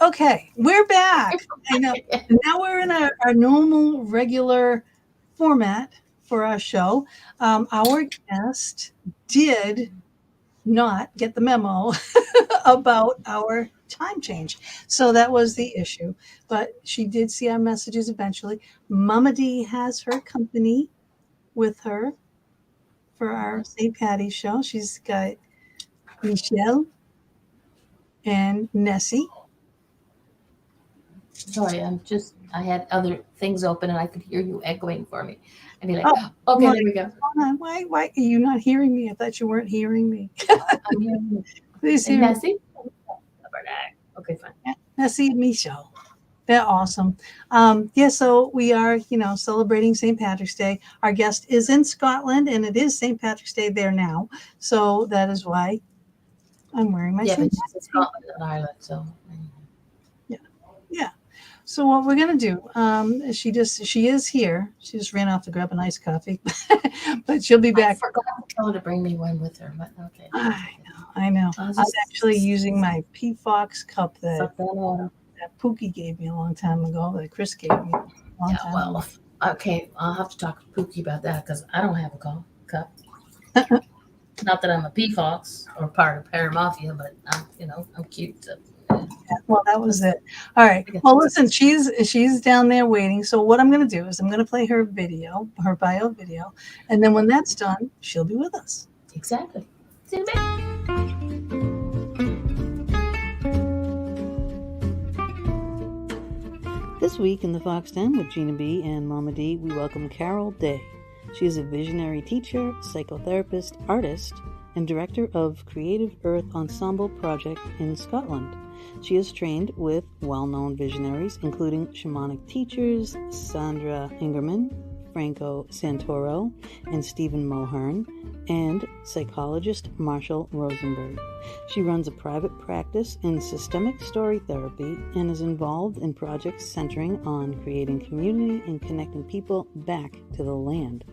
Okay, we're back. I know. Now we're in our normal, regular format for our show. Our guest did not get the memo about our time change. So that was the issue. But she did see our messages eventually. Mama D has her company with her for our St. Patty's show. She's got Michelle and Nessie. Sorry, I had other things open and I could hear you echoing for me. I'd be like, oh, okay, there we go. Why are you not hearing me? I thought you weren't hearing me. I'm hearing you. Please hear Nessie? Okay, fine. Nessie and Michelle. They're awesome. So we are, celebrating St. Patrick's Day. Our guest is in Scotland, and it is St. Patrick's Day there now. So that is why I'm wearing my St. Patrick's she's in Scotland and Ireland, so. Yeah. So what we're gonna do? She is here. She just ran off to grab an iced coffee, but she'll be back. I forgot to tell her to bring me one with her, but okay. I know. I was actually using my P Fox cup that Pookie gave me a long time ago. That Chris gave me a long time ago. Okay, I'll have to talk to Pookie about that because I don't have a cup. Not that I'm a P Fox or part of Paramafia, but I'm cute. So. Well, that was it. All right. Well, listen, she's down there waiting. So what I'm going to do is I'm going to play her video, her bio video, and then when that's done, she'll be with us. Exactly. See you in a bit. This week in the Fox Den with Gina B and Mama D, we welcome Carol Day. She is a visionary teacher, psychotherapist, artist, and director of Creative Earth Ensemble Project in Scotland. She is trained with well-known visionaries, including shamanic teachers Sandra Ingerman, Franco Santoro, and Stephen Mulhearn, and psychologist Marshall Rosenberg. She runs a private practice in systemic story therapy and is involved in projects centering on creating community and connecting people back to the land.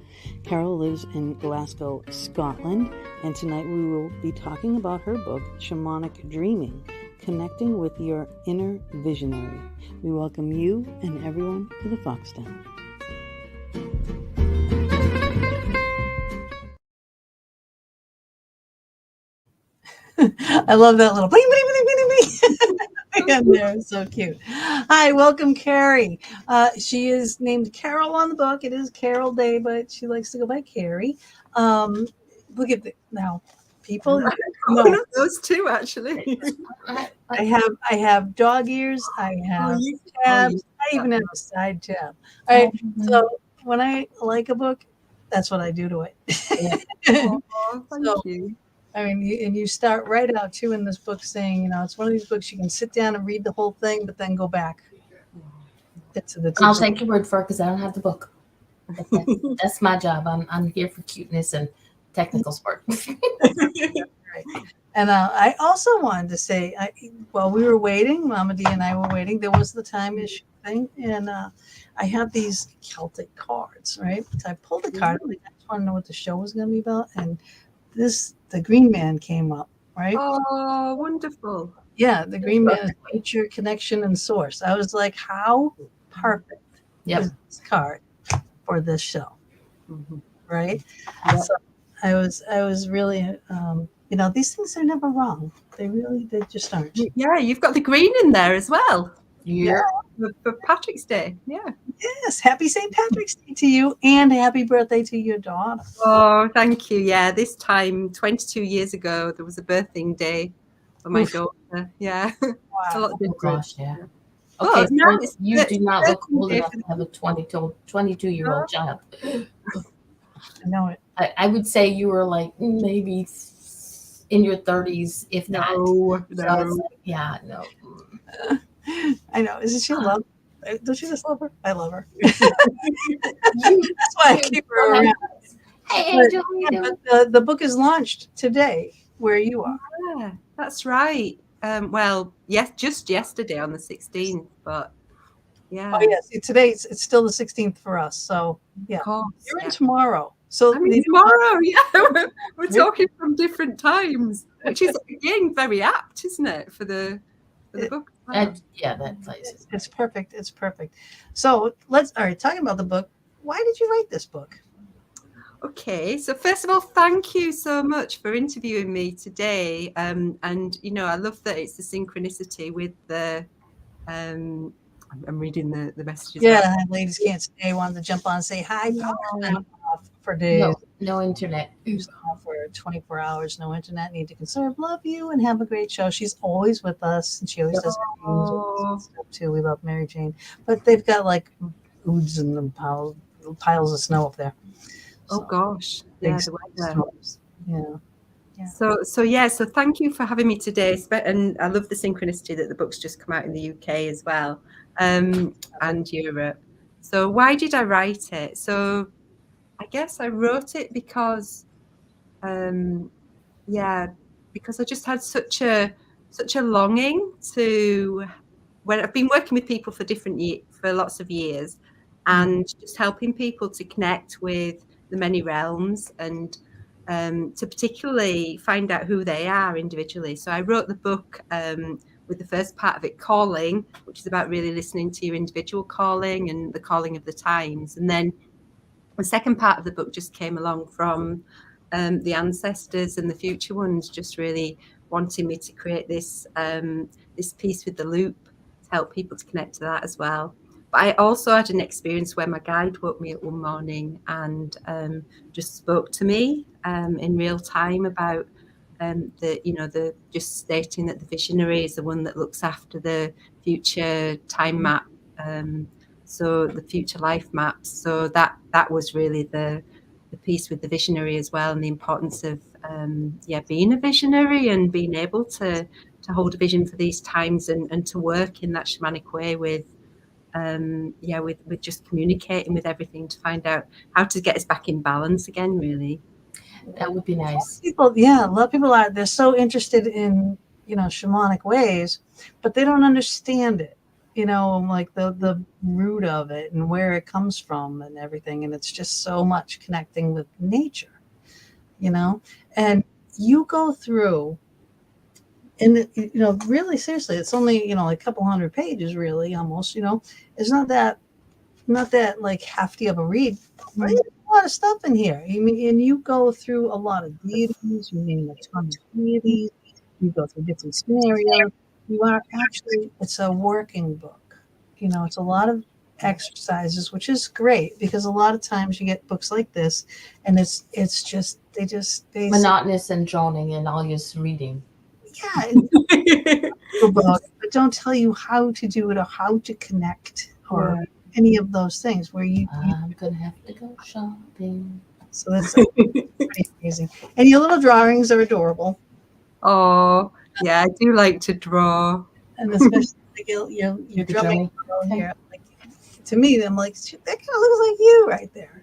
Carol lives in Glasgow, Scotland, and tonight we will be talking about her book, Shamanic Dreaming, Connecting with Your Inner Visionary. We welcome you and everyone to the Fox Den. I love that little bling, bling, bling, bling, bling. And there, so cute. Hi, welcome, Carrie. She is named Carol on the book. It is Carol Day, but she likes to go by Carrie. Look at now, people. One of those two, actually. I have dog ears. I have tabs. I even have a side tab. All right. So when I like a book, that's what I do to it. Thank you. I mean, and you start right out too in this book saying, it's one of these books you can sit down and read the whole thing, but then go back. I'll take your word for it because I don't have the book. That's my job. I'm here for cuteness and technical sport. Right. And I also wanted to say, while we were waiting, Mama D and I were waiting, there was the time issue thing, and I have these Celtic cards, right? So I pulled the card, and I just want to know what the show was going to be about, and the Green Man came up, right? Oh, wonderful. Yeah, the Green Man is nature, connection, and source. I was like, how perfect is this card for this show? Mm-hmm. Right? Yep. So I was really, these things are never wrong. They just aren't. Yeah, you've got the green in there as well. Yeah. For Patrick's Day. Yeah. Yes. Happy St. Patrick's Day to you and happy birthday to your daughter. Oh, thank you. Yeah. This time, 22 years ago, there was a birthing day for my daughter. Yeah. Wow. It's a lot different. Gosh, yeah. Okay, so you do not look old enough to have a 22-year-old child. I know it. I would say you were like maybe in your 30s, if not. No. No. I know. Isn't she love? Don't you just love her? I love her. That's why I keep her around. Hey, but the book is launched today where you are. Yeah, that's right. Yes, just yesterday on the 16th, but yeah. Oh, yes. Today it's still the 16th for us. So, yeah. You're in tomorrow. So I mean, tomorrow, yeah. We're talking from different times, which is, again, very apt, isn't it, for the for the book. Wow. Yeah, that plays. It's perfect. It's perfect. So all right, talking about the book, why did you write this book? Okay, so first of all, thank you so much for interviewing me today. And I love that it's the synchronicity with the. I'm reading the messages. Yeah, ladies can't stay. Wanted to jump on and say hi. Power's been off for days. No internet. Off for 24 hours. No internet. Need to conserve. Love you and have a great show. She's always with us, and she always does stuff too. We love Mary Jane, but they've got like oods and piles of snow up there. Oh gosh, yeah, the weather. Storms. Yeah. So thank you for having me today. And I love the synchronicity that the book's just come out in the UK as well, and Europe. So why did I write it? So I guess I wrote it because, because I just had such a longing to. When I've been working with people for lots of years, and just helping people to connect with the many realms and to particularly find out who they are individually. So I wrote the book with the first part of it, Calling, which is about really listening to your individual calling and the calling of the times. And then the second part of the book just came along from the ancestors and the future ones just really wanting me to create this piece with the loop to help people to connect to that as well. But I also had an experience where my guide woke me up one morning and just spoke to me in real time about the just stating that the visionary is the one that looks after the future time map, so the future life maps. So that was really the piece with the visionary as well, and the importance of being a visionary and being able to hold a vision for these times and to work in that shamanic way with just communicating with everything to find out how to get us back in balance again, really. That would be nice. A lot of people they're so interested in, shamanic ways, but they don't understand it, like the root of it and where it comes from and everything. And it's just so much connecting with nature, and you go through. And, really seriously, it's only, like a couple hundred pages, really, almost, it's not that like hefty of a read. But there's a lot of stuff in here. And you go through a lot of deities, you name a ton of deities, you go through different scenarios. It's a working book. It's a lot of exercises, which is great because a lot of times you get books like this and it's just, they monotonous and droning and all just reading. Yeah, but don't tell you how to do it or how to connect or any of those things where I'm gonna have to go shopping. So that's pretty amazing. And your little drawings are adorable. Oh, yeah, I do like to draw. And especially your drumming here. Like, to me, I'm like, that kind of looks like you right there.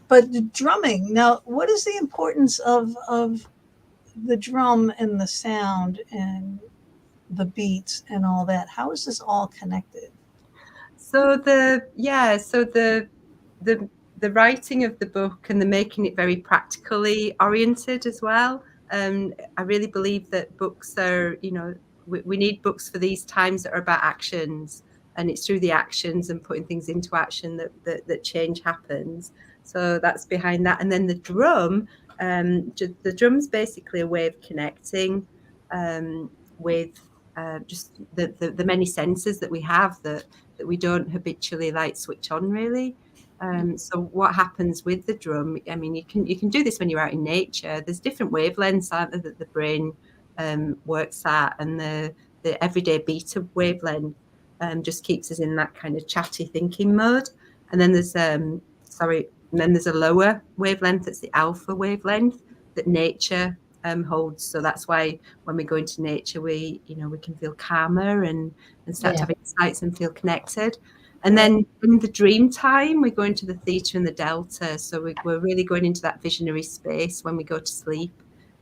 But the drumming. Now, what is the importance of the drum and the sound and the beats and all that? How is this all connected? So the writing of the book and the making it very practically oriented as well. I really believe that books are, we need books for these times that are about actions, and it's through the actions and putting things into action that change happens. So that's behind that. And then the drum. The drum's basically a way of connecting with just the many senses that we have that we don't habitually switch on, really. So what happens with the drum? I mean, you can do this when you're out in nature. There's different wavelengths, aren't there, that the brain works at, and the everyday beat of wavelength just keeps us in that kind of chatty thinking mode. And then there's and then there's a lower wavelength, that's the alpha wavelength that nature holds. So that's why when we go into nature, we can feel calmer and start to have insights and feel connected. And then in the dream time, we go into the theta and the delta. So we're really going into that visionary space when we go to sleep,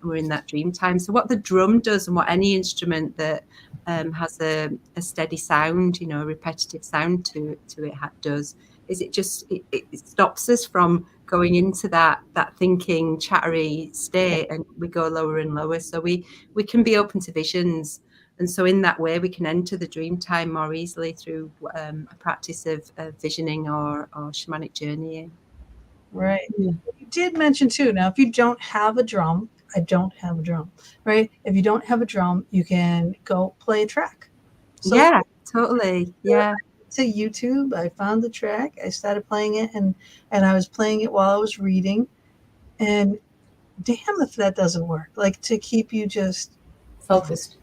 and we're in that dream time. So what the drum does, and what any instrument that has a steady sound, a repetitive sound to it does, is it stops us from going into that thinking, chattery state, and we go lower and lower. So we can be open to visions. And so in that way, we can enter the dream time more easily through a practice of visioning or shamanic journeying. Right. You did mention too, now, if you don't have a drum, I don't have a drum, right? If you don't have a drum, you can go play a track. So yeah, totally. Yeah. To YouTube, I found the track, I started playing it, and I was playing it while I was reading, and damn if that doesn't work, like to keep you just Focused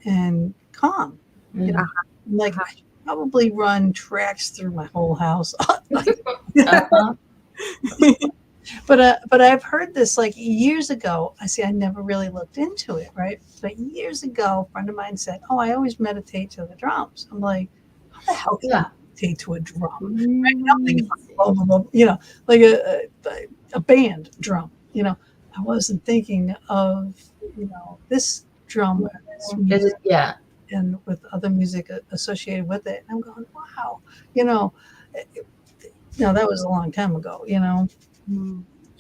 and calm. You know, like I should probably run tracks through my whole house. But I've heard this like years ago. I never really looked into it, right? But years ago, a friend of mine said, "Oh, I always meditate to the drums." I'm like, "How the hell can I meditate to a drum?" Right? Nothing, you know, like a band drum. You know, I wasn't thinking of, you know, this drum, this music, and with other music associated with it. And I'm going, wow, you know. Now that was a long time ago, you know.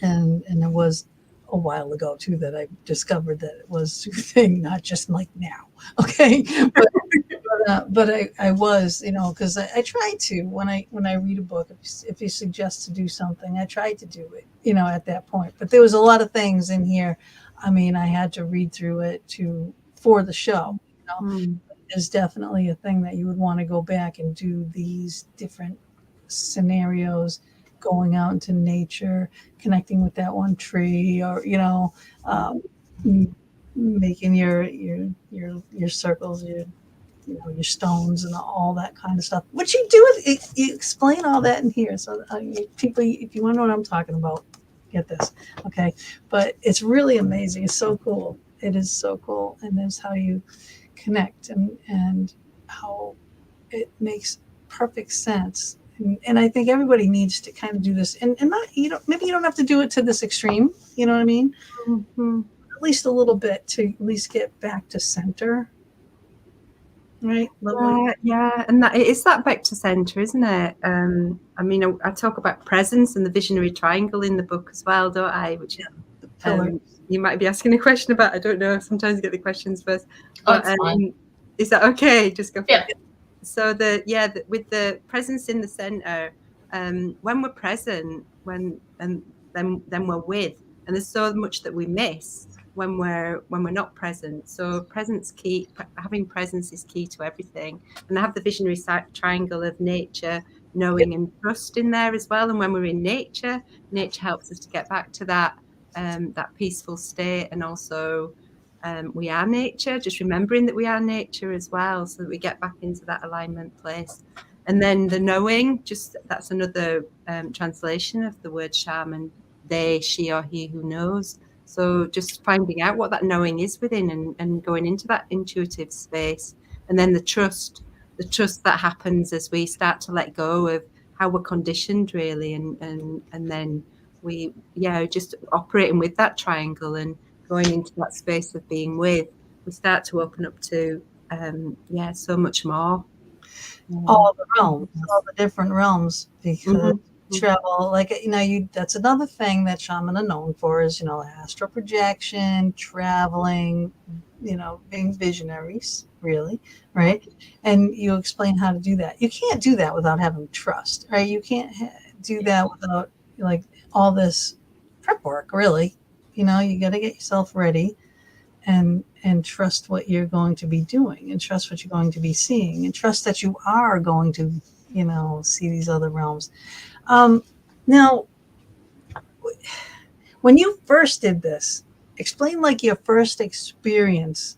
And it was a while ago too that I discovered that it was soothing, not just like now. Okay. But I was, you know, because I try to, when I read a book, if you suggest to do something, I tried to do it, you know, at that point. But there was a lot of things in here. I mean, I had to read through it for the show, you know. There's definitely a thing that you would want to go back and do these different scenarios, going out into nature, connecting with that one tree, or, you know, making your circles, your stones and all that kind of stuff. What you do, you explain all that in here. So people, if you want to know what I'm talking about, get this. Okay. But it's really amazing. It's so cool. It is so cool. And that's how you connect, and how it makes perfect sense. And I think everybody needs to kind of do this, and not, maybe you don't have to do it to this extreme, you know what I mean? At least a little bit, to at least get back to center, right? Yeah, and that it is that back to center, isn't it? I mean, I talk about presence and the visionary triangle in the book as well, don't I? Which you might be asking a question about. I don't know. Sometimes I get the questions first. But is that okay? Just go for it. So with the presence in the center, when we're present, then we're with, and there's so much that we miss when we're not present. So having presence is key to everything. And I have the visionary triangle of nature, knowing, and trust in there as well. And when we're in nature helps us to get back to that peaceful state, and also we are nature, just remembering that we are nature as well, so that we get back into that alignment place. And then the knowing, that's another translation of the word shaman, they, she, or he who knows. So just finding out what that knowing is within, and going into that intuitive space. And then the trust that happens as we start to let go of how we're conditioned, really, and then we just operating with that triangle and going into that space of being with, we start to open up to so much more. All the realms, all the different realms, because travel, like, you know, that's another thing that shaman are known for, is, you know, astral projection, traveling, you know, being visionaries, really, right? And you explain how to do that. You can't do that without having trust, right? You can't do that without, like, all this prep work, really. You know, you got to get yourself ready, and trust what you're going to be doing, and trust what you're going to be seeing, and trust that you are going to, you know, see these other realms. Now, when you first did this, explain like your first experience.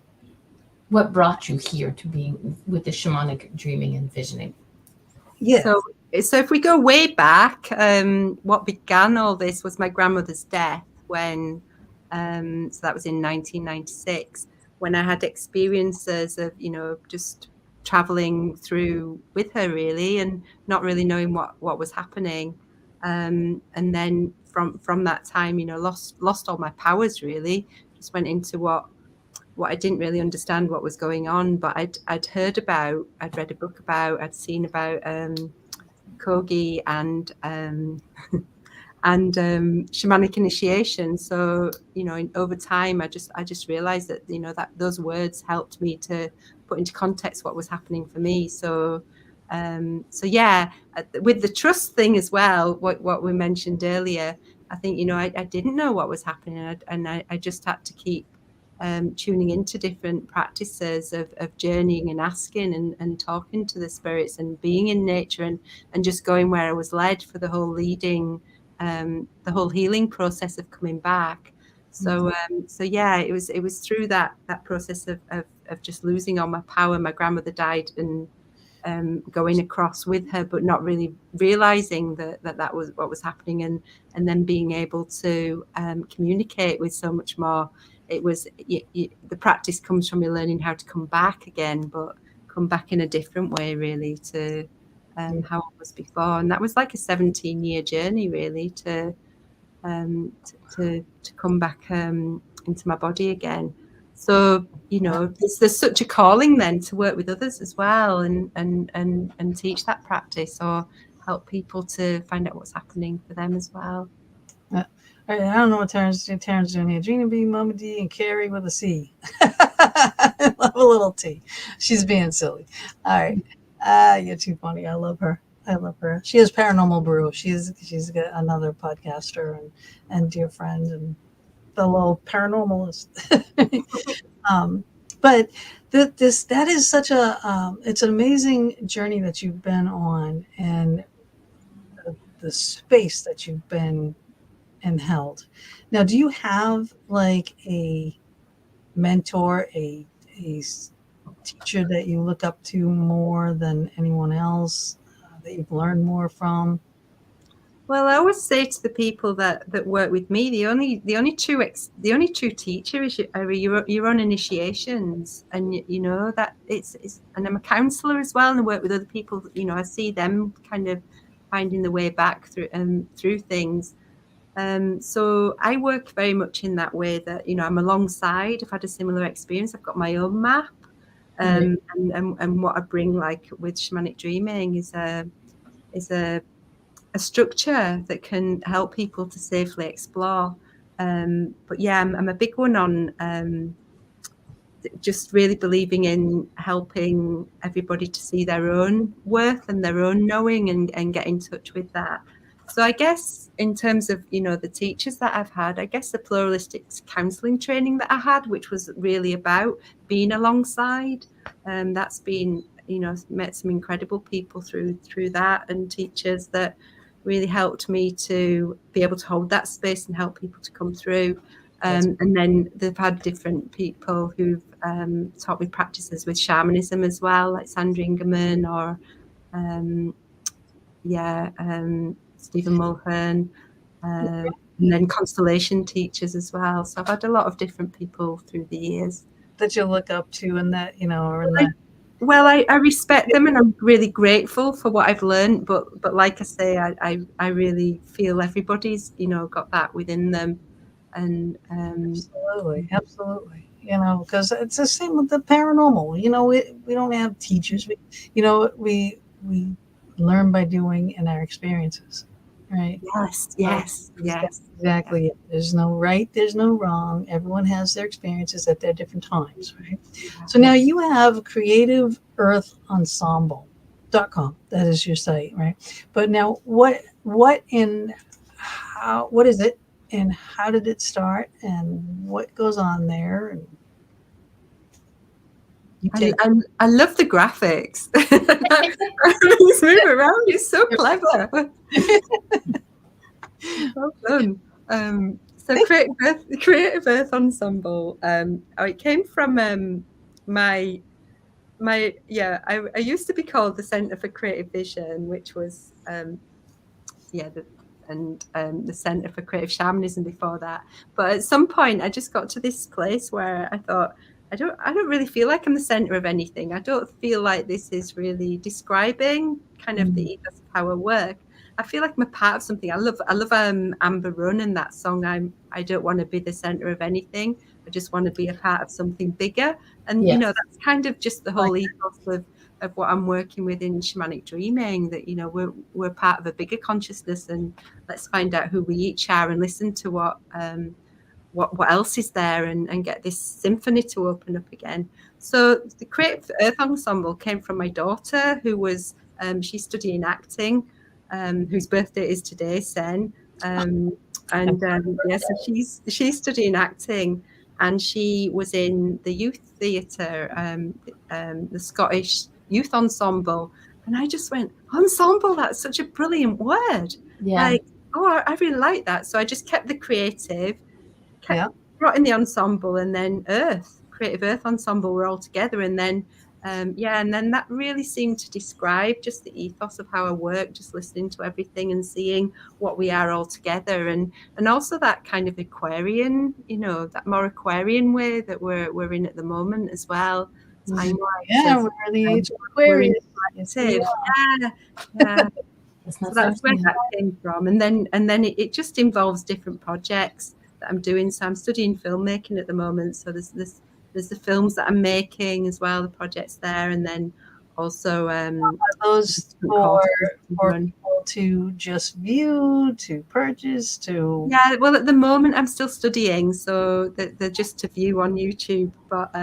What brought you here to being with the shamanic dreaming and visioning? Yeah. So if we go way back, what began all this was my grandmother's death, when so that was in 1996, when I had experiences of, you know, just traveling through with her, really, and not really knowing what was happening, and then from that time, you know, lost all my powers, really. Just went into what I didn't really understand what was going on, but I'd read a book about, I'd seen about Kogi and and shamanic initiation. So, over time, I just realized that, that those words helped me to put into context what was happening for me. So yeah, with the trust thing as well, what we mentioned earlier, I think, I didn't know what was happening, and I just had to keep tuning into different practices of journeying and asking and talking to the spirits and being in nature and just going where I was led for the whole the whole healing process of coming back. So yeah, it was through that process of just losing all my power. My grandmother died, and going across with her, but not really realizing that was what was happening, and then being able to communicate with so much more. It was the practice comes from you learning how to come back again, but come back in a different way, really, to how it was before. And that was like a 17-year journey, really, to come back into my body again. So, there's such a calling then to work with others as well, and teach that practice, or help people to find out what's happening for them as well. I don't know what Taryn's doing here. Gina B, Mama D, and Carrie with a C. I love a little T. She's being silly. All right. You're too funny. I love her. She is Paranormal Brew. She's another podcaster and dear friend and fellow paranormalist. But that is such it's an amazing journey that you've been on, and the space that you've been and held. Now, do you have like a mentor, a teacher that you look up to more than anyone else, that you've learned more from? Well, I always say to the people that work with me, the only true teacher is your own initiations, and that it's and I'm a counselor as well, and I work with other people. I see them kind of finding the way back through things. So I work very much in that way that, I'm alongside. I've had a similar experience. I've got my own map. And what I bring, like with Shamanic Dreaming, is a structure that can help people to safely explore. But yeah, I'm a big one on just really believing in helping everybody to see their own worth and their own knowing, and get in touch with that. So I guess in terms of, the teachers that I've had, I guess the pluralistic counselling training that I had, which was really about being alongside, that's been, met some incredible people through that, and teachers that really helped me to be able to hold that space and help people to come through. And then they've had different people who've taught me practices with shamanism as well, like Sandra Ingerman, or Stephen Mulhearn, and then constellation teachers as well. So I've had a lot of different people through the years that you look up to, and that I respect them, and I'm really grateful for what I've learned. But like I say, I really feel everybody's got that within them, and absolutely, because it's the same with the paranormal. We don't have teachers. We learn by doing in our experiences. Right. Yes. Exactly. There's no right, there's no wrong. Everyone has their experiences at their different times, right? So now you have Creative Earth Ensemble.com. That is your site, right? But now what is it, and how did it start, and what goes on there? And I love the graphics. He's moving around. He's so clever. Well done. So Creative Earth Ensemble. It came from I used to be called the Centre for Creative Vision, which was the Centre for Creative Shamanism before that. But at some point, I just got to this place where I thought, I don't really feel like I'm the center of anything. I don't feel like this is really describing kind of the ethos of how I work. I feel like I'm a part of something. I love Amber Run and that song. I don't want to be the center of anything. I just want to be a part of something bigger. And that's kind of just the whole ethos of what I'm working with in Shamanic Dreaming, that, you know, we're part of a bigger consciousness, and let's find out who we each are and listen to what else is there, and get this symphony to open up again. So the Creative Earth Ensemble came from my daughter, who was she's studying acting, whose birthday is today, Sen. So she's studying acting, and she was in the youth theatre, the Scottish Youth Ensemble, and I just went, ensemble, that's such a brilliant word. Yeah. Like, oh, I really like that. So I just kept the creative, brought in the ensemble, and then Creative Earth Ensemble were all together, and then and then that really seemed to describe just the ethos of how I work, just listening to everything and seeing what we are all together, and also that kind of Aquarian, you know, that more Aquarian way that we're in at the moment as well. We're the age of Aquarius. Yeah. So that's where that came from, and then it just involves different projects that I'm doing. So I'm studying filmmaking at the moment. So there's the films that I'm making as well, the projects there, and then also those for people to just view, to purchase, to well, at the moment I'm still studying, so they're just to view on YouTube. But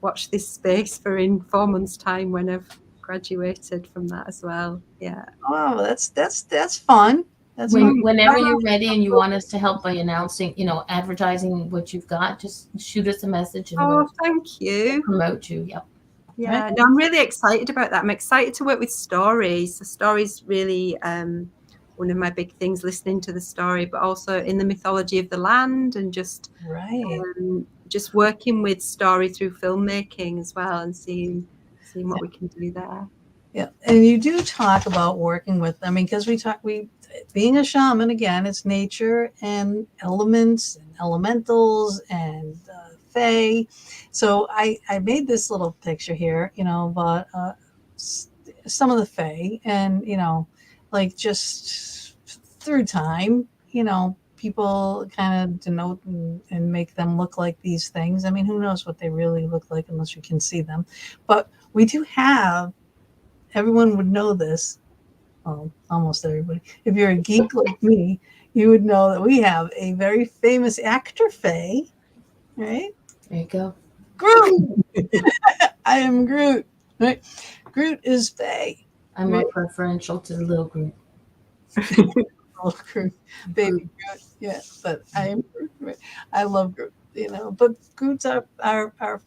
watch this space for in 4 months' time when I've graduated from that as well. Yeah. Oh, that's fun. Whenever you're ready and you want us to help by announcing, you know, advertising what you've got, just shoot us a message. And thank you. Promote you. Yep. Yeah. No, I'm really excited about that. I'm excited to work with stories. The stories really one of my big things, listening to the story, but also in the mythology of the land, and just just working with story through filmmaking as well, and seeing what we can do there. Yeah, and you do talk about working with, I mean, because being a shaman, again, it's nature and elements and elementals and fae. So I made this little picture here, you know, about some of the fae, and, you know, like just through time, you know, people kind of denote and make them look like these things. I mean, who knows what they really look like unless you can see them. But we do have, everyone would know this, well, almost everybody. If you're a geek like me, you would know that we have a very famous actor fae, right? There you go. Groot! I am Groot, right? Groot is fae. I'm more preferential to the little Groot. Little Groot, baby Groot, yeah. But I am Groot, right? I love Groot, you know. But Groots are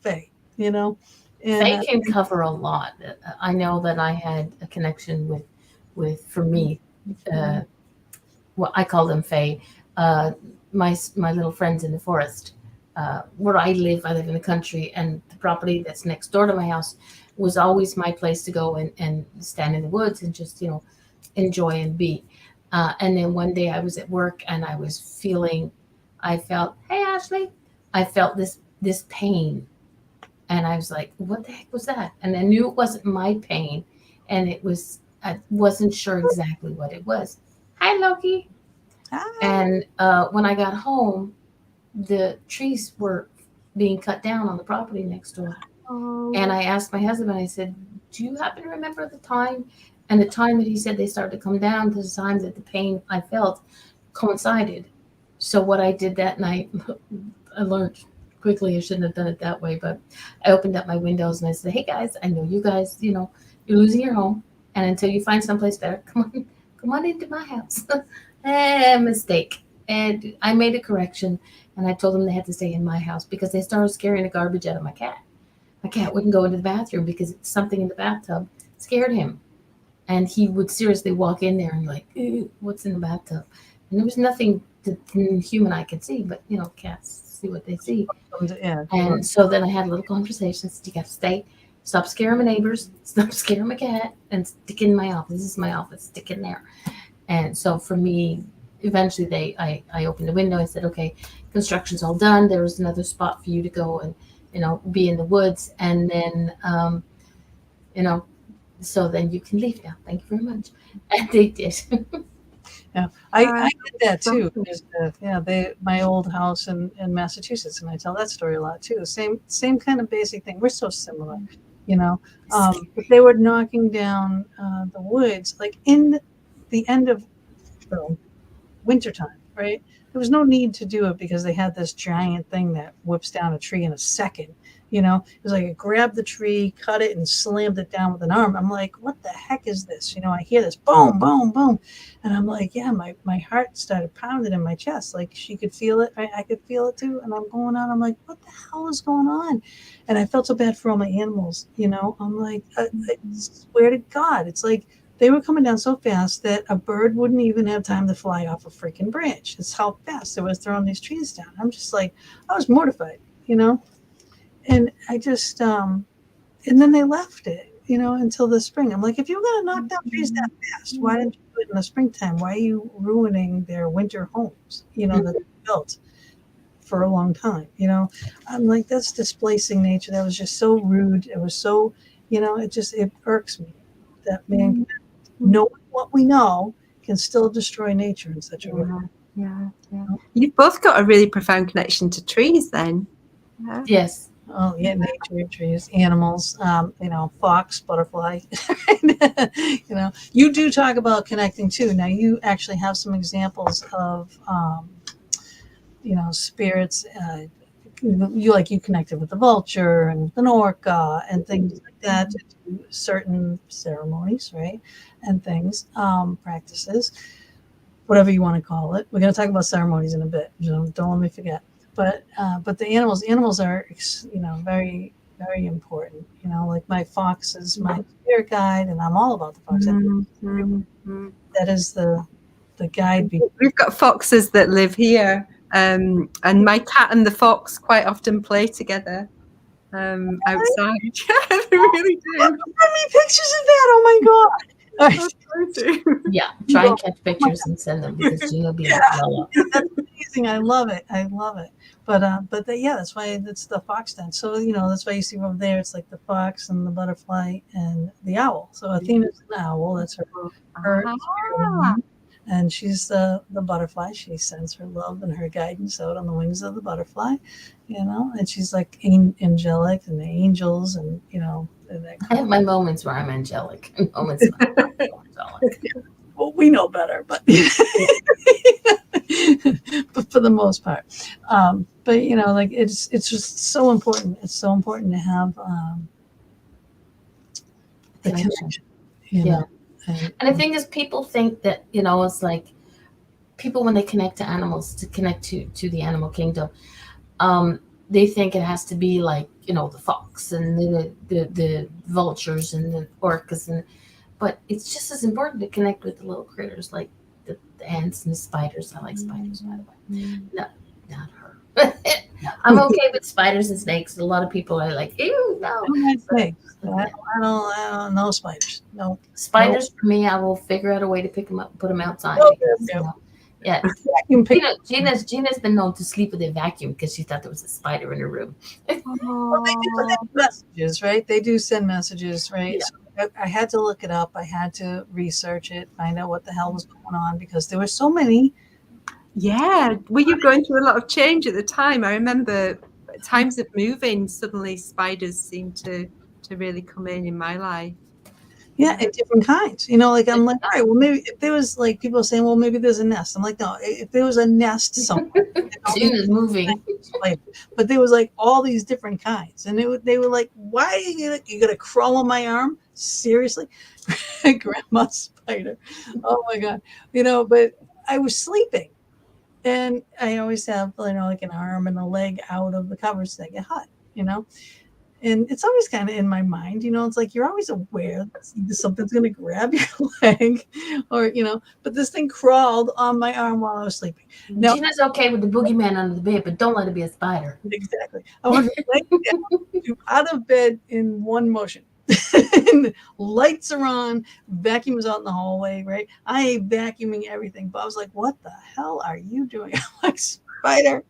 fae, you know. Fae can cover a lot. I know that I had a connection with for me, what I call them fae. My little friends in the forest, where I live in the country, and the property that's next door to my house was always my place to go and stand in the woods and just, you know, enjoy and be. And then one day I was at work and I felt, hey, Ashley, I felt this pain. And I was like, what the heck was that? And I knew it wasn't my pain. And I wasn't sure exactly what it was. Hi, Loki. Hi. And when I got home, the trees were being cut down on the property next door. Oh. And I asked my husband, I said, do you happen to remember the time? And the time that he said they started to come down, to the time that the pain I felt coincided. So what I did that night, I learned quickly I shouldn't have done it that way, but I opened up my windows and I said, hey guys, I know you guys, you know, you're losing your home, and until you find someplace better, come on into my house. Mistake. And I made a correction, and I told them they had to stay in my house because they started scaring the garbage out of my cat. My cat wouldn't go into the bathroom because something in the bathtub scared him. And he would seriously walk in there and like, what's in the bathtub? And there was nothing that the human eye could see, but, you know, cats see what they see. Yeah. And so then I had a little conversation. You got to stay, stop scaring my neighbors, stop scaring my cat, and stick in my office. This is my office, stick in there. And so for me, eventually I opened the window. I said, okay, construction's all done. There was another spot for you to go and, you know, be in the woods. And then, you know, so then you can leave now. Thank you very much. And they did. Yeah, I did that too. My old house in Massachusetts, and I tell that story a lot too. Same kind of basic thing. We're so similar. But they were knocking down the woods, like in the end of wintertime, right? There was no need to do it because they had this giant thing that whips down a tree in a second. It was like it grabbed the tree, cut it, and slammed it down with an arm. I'm like, what the heck is this? I hear this boom, boom, boom. And I'm like, yeah, my heart started pounding in my chest. Like she could feel it. I could feel it too. And I'm going on. I'm like, what the hell is going on? And I felt so bad for all my animals. I'm like, I swear to God, it's like, they were coming down so fast that a bird wouldn't even have time to fly off a freaking branch. It's how fast they were throwing these trees down. I'm just like, I was mortified, and I just, and then they left it, until the spring. I'm like, if you're going to knock down trees that fast, why didn't you do it in the springtime? Why are you ruining their winter homes, that they built for a long time? I'm like, that's displacing nature. That was just so rude. It was so, it irks me that man knowing what we know can still destroy nature in such a way. Yeah. You've both got a really profound connection to trees then. Yeah. Yes. Oh yeah, nature, trees, animals, fox, butterfly. You do talk about connecting too. Now you actually have some examples of spirits. You connected with the vulture and the orca and things like that to do certain ceremonies, right? And things, practices, whatever you want to call it. We're going to talk about ceremonies in a bit. Don't let me forget. But the animals are, very, very important. Like my fox is my spirit guide, and I'm all about the fox. That is the guide. We've got foxes that live here. And my cat and the fox quite often play together outside. They really do. Send me pictures of that. Oh my God. Yeah, try and catch pictures and send them because Gina will be yellow. That's amazing. I love it. But that's why it's the fox den. So that's why you see over there. It's like the fox and the butterfly and the owl. So Athena's an owl. That's her and she's the butterfly. She sends her love and her guidance out on the wings of the butterfly, and she's like angelic and the angels and I have my moments where I'm angelic and moments where I'm not angelic. Well, we know better, but but for the most part, it's just so important. It's so important to have the connection. And the thing is, people think that, it's like people, when they connect to animals, to connect to the animal kingdom, they think it has to be like, the fox and the vultures and the orcas. But it's just as important to connect with the little critters like the ants and the spiders. I like spiders, by the way. No, not her. I'm okay with spiders and snakes. A lot of people are like, ew, no. Snakes. I don't know spiders. No. Spiders, for me, I will figure out a way to pick them up and put them outside. Yeah. Gina's been known to sleep with a vacuum because she thought there was a spider in her room. Well, they do send messages, right? They do send messages, right? Yeah. So I had to look it up. I had to research it, find out what the hell was going on because there were so many. Yeah. Were you going through a lot of change at the time? I remember times of moving, suddenly spiders seemed to really come in my life. Yeah, and different kinds. I'm like, all right, well, maybe if there was like people saying, well, maybe there's a nest. I'm like, no, if there was a nest somewhere. Gina's moving. But there was like all these different kinds. And they were like, why are you going to crawl on my arm? Seriously? Grandma spider. Oh my God. But I was sleeping. And I always have, like an arm and a leg out of the covers that get hot, And it's always kind of in my mind, it's like you're always aware that something's going to grab your leg or, but this thing crawled on my arm while I was sleeping. Now, Gina's okay with the boogeyman under the bed, but don't let it be a spider. Exactly. I want to lay down, out of bed in one motion. Lights are on, vacuum is out in the hallway, right? I am vacuuming everything. But I was like, what the hell are you doing? I'm like, spider.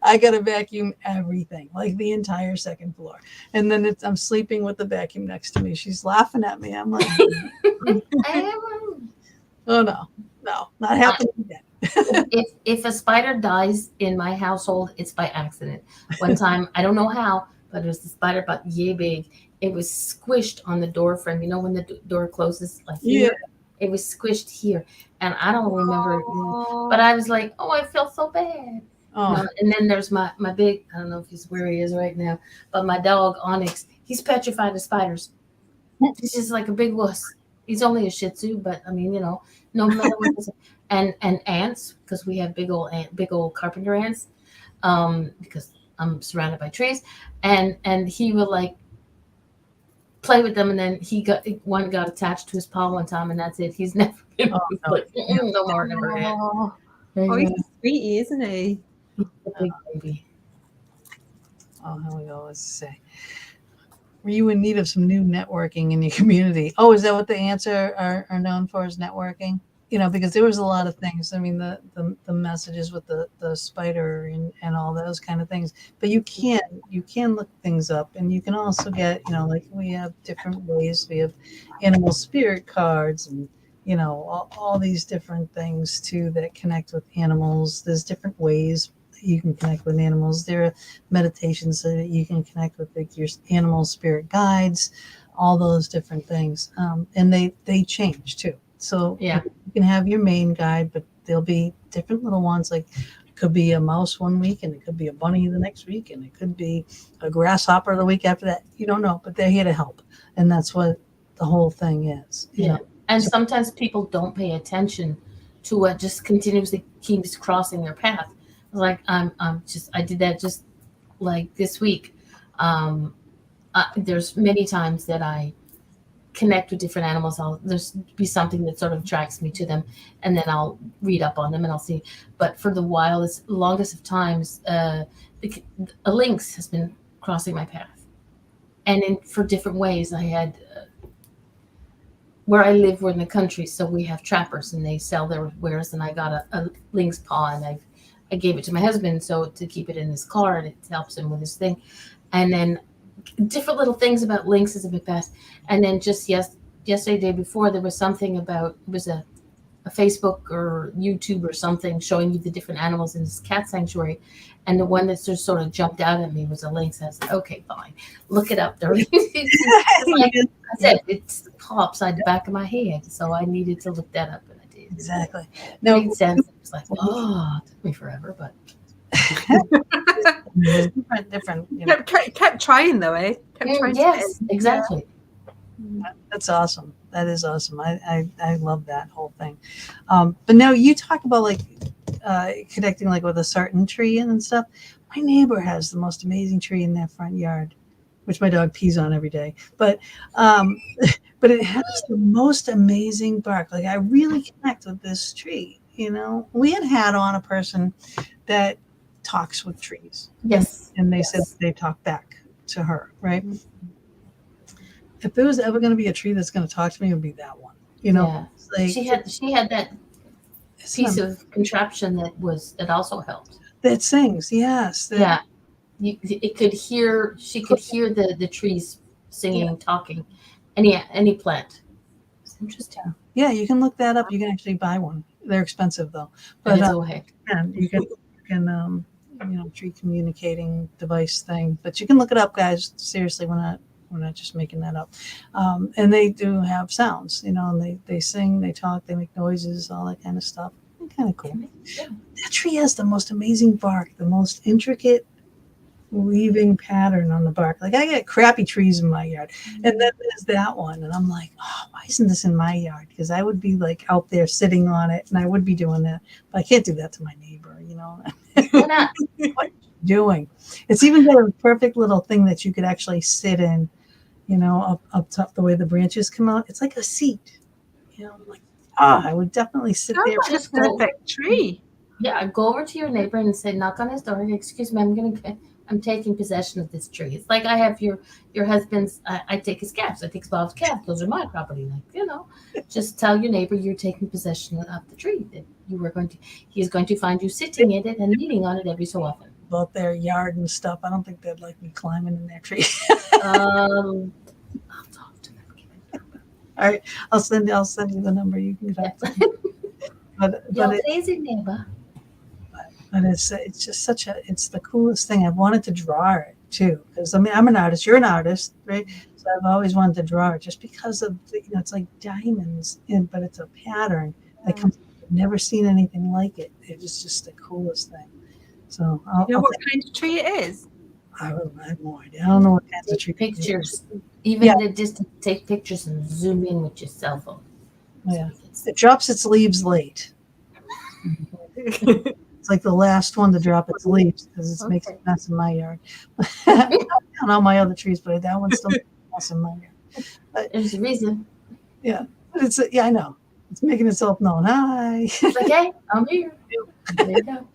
I gotta vacuum everything, like the entire second floor. And then I'm sleeping with the vacuum next to me. She's laughing at me. I'm like, oh no, not happening again. If a spider dies in my household, it's by accident. One time, I don't know how, but it was the spider about yay big. It was squished on the door frame. You know when the door closes like here? It was squished here. And I don't remember, but I was like, oh, I feel so bad. Oh. And then there's my big, I don't know if he's where he is right now, but my dog Onyx, he's petrified of spiders. He's just like a big wuss. He's only a Shih Tzu, but I mean, no matter what. And ants, because we have big old carpenter ants, because I'm surrounded by trees, and he would like play with them, and then one got attached to his paw one time, and that's it. He's never been like, no more, never had. Oh, he's a sweetie, isn't he? He's a big baby. Oh, here we go. Let's say, were you in need of some new networking in your community? Oh, is that what the ants are known for, is networking? Because there was a lot of things. I mean, the messages with the spider and all those kind of things. But you can look things up, and you can also get, like we have different ways. We have animal spirit cards, and all these different things too that connect with animals. There's different ways that you can connect with animals. There are meditations so that you can connect with your animal spirit guides, all those different things. And they change too. So you can have your main guide, but there'll be different little ones. Like it could be a mouse one week, and it could be a bunny the next week, and it could be a grasshopper the week after that. You don't know, but they're here to help, and that's what the whole thing is. And sometimes people don't pay attention to what just continuously keeps crossing their path. Like I did that just like this week. There's many times that I connect with different animals. There's be something that sort of attracts me to them, and then I'll read up on them and I'll see. But for the longest of times, a lynx has been crossing my path, and for different ways. I had where I live, we're in the country, so we have trappers, and they sell their wares. And I got a lynx paw, and I gave it to my husband so to keep it in his car, and it helps him with his thing. And then different little things about lynxes have been passed. And then just yesterday, day before, there was something about, it was a Facebook or YouTube or something showing you the different animals in this cat sanctuary. And the one that just sort of jumped out at me was a lynx. I was like, okay, fine. Look it up. Like I said, it's the paw upside the back of my head. So I needed to look that up, and I did. Exactly. No, it made sense. It was like, it took me forever, but. different. Kept trying though, eh? Kept trying. Yes, exactly. That's awesome. That is awesome. I love that whole thing. But now you talk about like connecting like with a certain tree and stuff. My neighbor has the most amazing tree in their front yard, which my dog pees on every day. But it has the most amazing bark. Like I really connect with this tree. We had on a person that talks with trees. Yes. And they said they talk back to her, right? If there was ever going to be a tree that's going to talk to me, it would be that one. Like, she had that piece of contraption that also helped. That sings, yes. She could hear the trees singing, talking. Any plant. It's interesting. Yeah, you can look that up. You can actually buy one. They're expensive though. But you can tree communicating device thing. But you can look it up, guys. Seriously, we're not just making that up. And they do have sounds, and they sing, they talk, they make noises, all that kind of stuff. Kind of cool. Yeah. That tree has the most amazing bark, the most intricate weaving pattern on the bark. Like I get crappy trees in my yard, and then there's that one, and I'm like, oh, why isn't this in my yard? Because I would be like out there sitting on it, and I would be doing that, but I can't do that to my neighbor. Why not? What are you doing? It's even got a perfect little thing that you could actually sit in, up top, the way the branches come out. It's like a seat. Like I would definitely sit there. That's a perfect tree. Yeah, go over to your neighbor and say, knock on his door. Excuse me, I'm taking possession of this tree. It's like I have your husband's. I take his calves. I take Bob's calves. Those are my property. Like just tell your neighbor you're taking possession of the tree that you were going to. He's going to find you sitting in it and eating on it every so often. About their yard and stuff. I don't think they'd like me climbing in their tree. I'll talk to them. All right, I'll send you the number. You can get up. But lazy neighbor. But it's just it's the coolest thing. I've wanted to draw it, too. Because I mean, I'm an artist, you're an artist, right? So I've always wanted to draw it just because of it's like diamonds, but it's a pattern that comes. I've never seen anything like it. It was just the coolest thing. So You know what kind of tree it is? I have no idea. I don't know what kinds of Take trees. pictures, even the distance. Take pictures and zoom in with your cell phone. Yeah, it drops its leaves late. It's like the last one to drop its leaves because it makes a mess in my yard. On all my other trees, but that one's still making a mess in my yard. But, There's a reason. Yeah, but it's I know it's making itself known. Hi. It's like, hey, I'm here. There you go.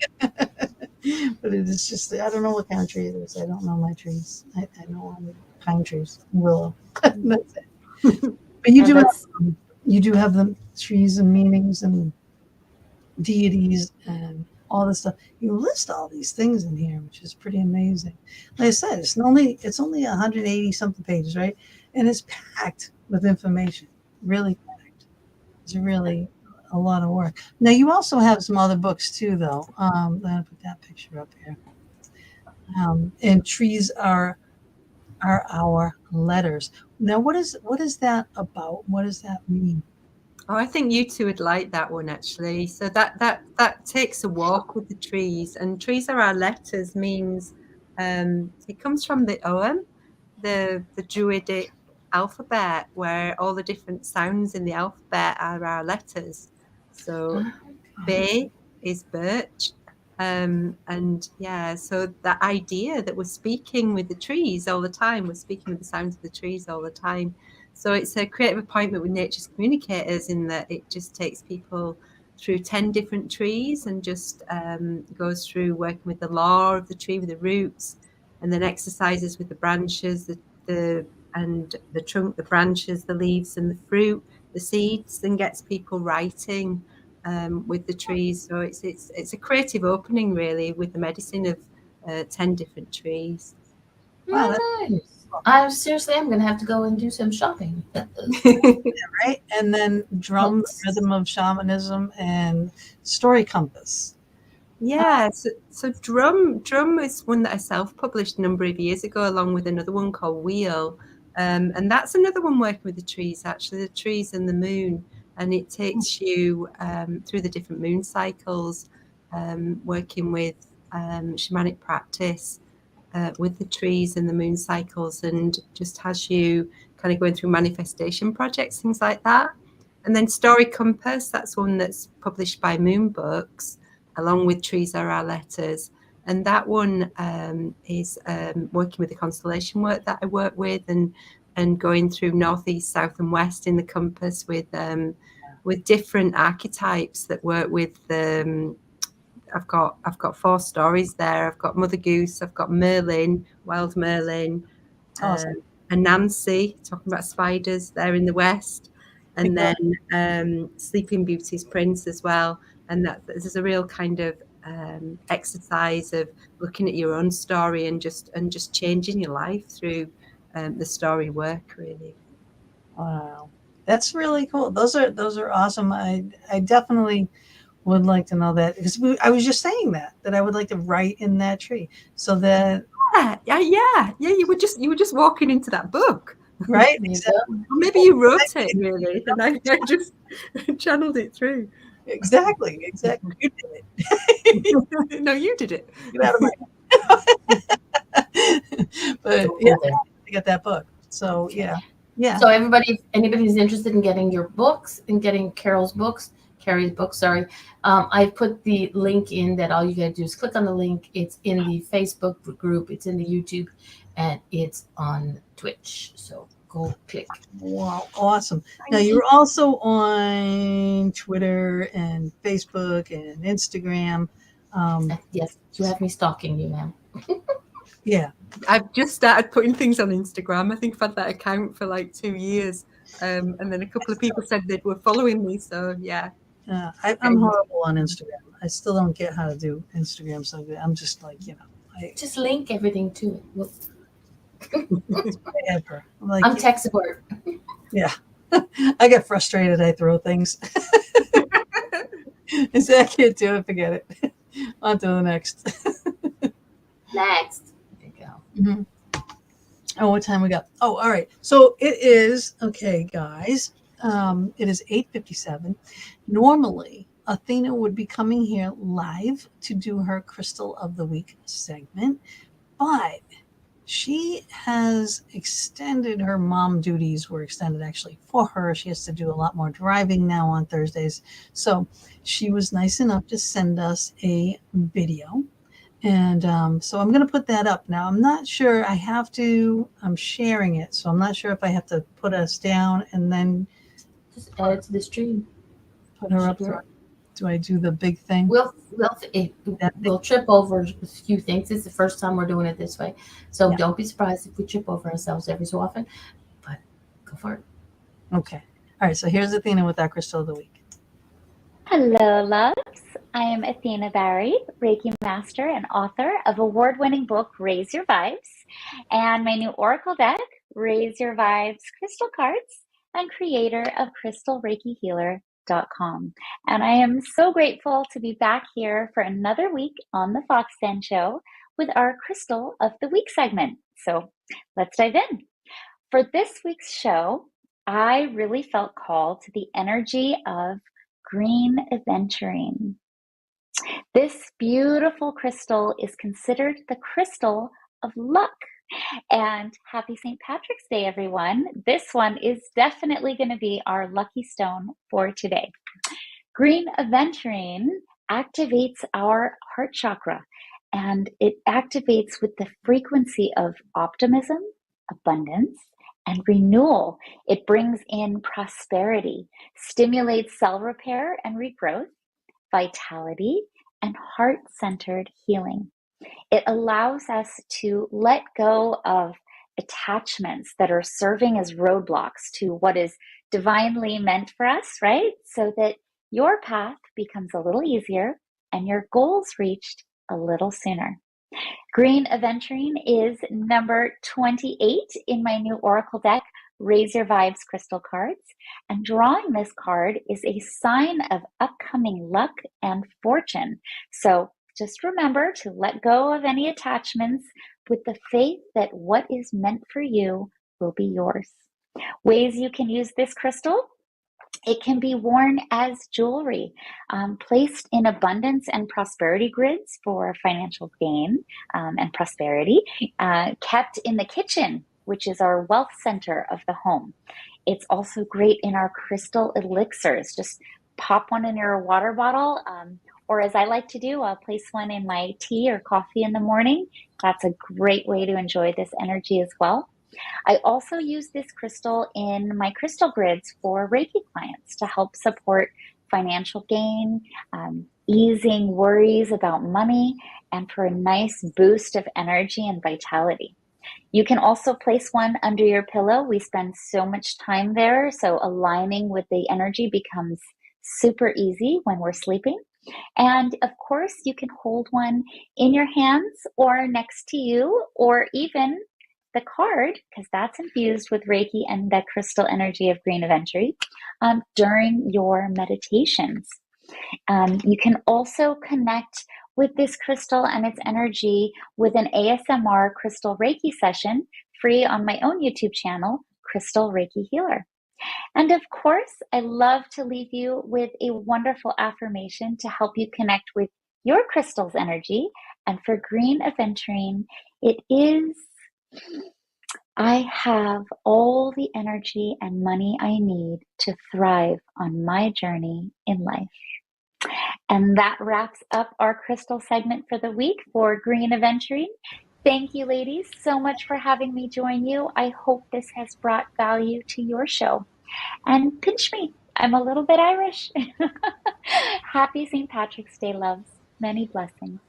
But it is just I don't know what kind of tree it is. I don't know my trees. I know only pine trees, willow. That's it. But you do have the trees and meanings and deities and all this stuff. You list all these things in here, which is pretty amazing. Like I said, it's only 180 something pages, right? And it's packed with information. Really packed. It's really a lot of work. Now you also have some other books too, though. I'm gonna put that picture up here. And trees are our letters. Now, what is that about? What does that mean? Oh, I think you two would like that one actually. So that takes a walk with the trees, and trees are our letters means it comes from the Ogham, the Druidic alphabet, where all the different sounds in the alphabet are our letters. So bay is birch. And yeah, so that idea that we're speaking with the trees all the time, we're speaking with the sounds of the trees all the time. So it's a creative appointment with nature's communicators in that it just takes people through 10 different trees and just goes through working with the law of the tree, with the roots, and then exercises with the branches, the trunk, the branches, the leaves and the fruit, the seeds, and gets people writing with the trees. So it's a creative opening really with the medicine of 10 different trees. Wow, I'm going to have to go and do some shopping. Right? And then drum, rhythm of shamanism, and story compass. Yeah, so drum is one that I self-published a number of years ago, along with another one called Wheel, and that's another one working with the trees, actually, the trees and the moon, and it takes you through the different moon cycles, working with shamanic practice with the trees and the moon cycles, and just has you kind of going through manifestation projects, things like that. And then Story Compass, that's one that's published by Moon Books, along with Trees Are Our Letters. And that one is working with the constellation work that I work with, and going through northeast, south, and west in the compass with different archetypes that work with I've got 4 stories there. I've got Mother Goose, I've got Merlin, Wild Merlin, Awesome. and Nancy, talking about spiders there in the west, and then Sleeping Beauty's Prince as well. And that there's a real kind of exercise of looking at your own story and just changing your life through the story work, really. Wow, that's really cool. Those are awesome. I definitely would like to know that, because I was just saying that I would like to write in that tree, so that yeah you were just walking into that book, right? Exactly. Or maybe you wrote it really, and I just channeled it through. Exactly. You did it. No, you did it. Get out of my but yeah, I got that book. So yeah. So anybody who's interested in getting your books and getting Carrie's book, I put the link in that all you gotta do is click on the link. It's in the Facebook group, it's in the YouTube, and it's on Twitch. So go click. Wow, awesome. Now you're also on Twitter and Facebook and Instagram. Yes, you have me stalking you now. Yeah. I've just started putting things on Instagram. I think I've had that account for like 2 years. And then a couple of people said they were following me. So yeah. I'm horrible on Instagram. I still don't get how to do Instagram so good. I'm just like, just link everything to it. Whatever. I'm tech support. Yeah. I get frustrated. I throw things. I can't do it. Forget it. On to the next. Next. There you Mm-hmm. Oh, what time we got? Oh, all right. So it is, okay, guys. It is 8:57. Normally, Athena would be coming here live to do her Crystal of the Week segment, but she has extended her mom duties were extended actually for her. She has to do a lot more driving now on Thursdays. So she was nice enough to send us a video. And so I'm going to put that up. Now, I'm not sure I'm sharing it. So I'm not sure if I have to put us down and then just add it to the stream. put her up. Do I do the big thing? We'll trip over a few things. It's the first time we're doing it this way. So don't be surprised if we trip over ourselves every so often, but go for it. Okay. All right. So here's Athena with our Crystal of the Week. Hello, loves. I am Athena Barry, Reiki Master and author of award-winning book, Raise Your Vibes, and my new Oracle deck, Raise Your Vibes Crystal Cards, and creator of CrystalReikiHealer.com. And I am so grateful to be back here for another week on the Fox Den Show with our Crystal of the Week segment. So let's dive in. For this week's show, I really felt called to the energy of green aventurine. This beautiful crystal is considered the crystal of luck. And happy St. Patrick's Day, everyone. This one is definitely going to be our lucky stone for today. Green aventurine activates our heart chakra, and it activates with the frequency of optimism, abundance, and renewal. It brings in prosperity, stimulates cell repair and regrowth, vitality, and heart-centered healing. It allows us to let go of attachments that are serving as roadblocks to what is divinely meant for us, right? So that your path becomes a little easier and your goals reached a little sooner. Green aventurine is number 28 in my new Oracle deck, Raise Your Vibes Crystal Cards. And drawing this card is a sign of upcoming luck and fortune. So just remember to let go of any attachments with the faith that what is meant for you will be yours. Ways you can use this crystal: it can be worn as jewelry, placed in abundance and prosperity grids for financial gain and prosperity, kept in the kitchen, which is our wealth center of the home. It's also great in our crystal elixirs. Just pop one in your water bottle, or as I like to do, I'll place one in my tea or coffee in the morning. That's a great way to enjoy this energy as well. I also use this crystal in my crystal grids for Reiki clients to help support financial gain, easing worries about money, and for a nice boost of energy and vitality. You can also place one under your pillow. We spend so much time there, so aligning with the energy becomes super easy when we're sleeping. And of course, you can hold one in your hands or next to you, or even the card, because that's infused with Reiki and the crystal energy of green aventurine, during your meditations. You can also connect with this crystal and its energy with an ASMR crystal Reiki session free on my own YouTube channel, Crystal Reiki Healer. And of course, I love to leave you with a wonderful affirmation to help you connect with your crystal's energy. And for green aventurine, it is: I have all the energy and money I need to thrive on my journey in life. And that wraps up our crystal segment for the week for green aventurine. Thank you, ladies, so much for having me join you. I hope this has brought value to your show. And pinch me, I'm a little bit Irish. Happy St. Patrick's Day, loves. Many blessings.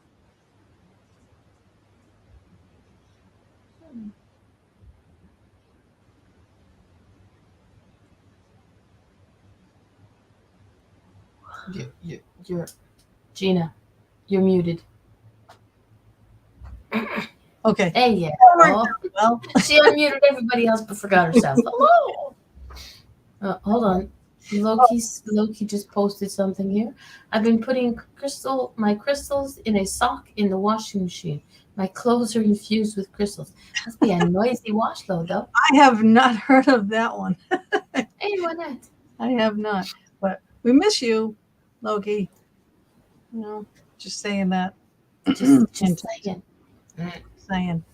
You're Gina, you're muted. Okay. Hey, yeah. Oh, well, She unmuted everybody else but forgot herself. Hello. Hold on. Loki just posted something here. I've been putting my crystals in a sock in the washing machine. My clothes are infused with crystals. Must be a noisy wash load, though. I have not heard of that one. Hey, why not? I have not. But we miss you, Loki. You know, just saying that. Just And saying. saying.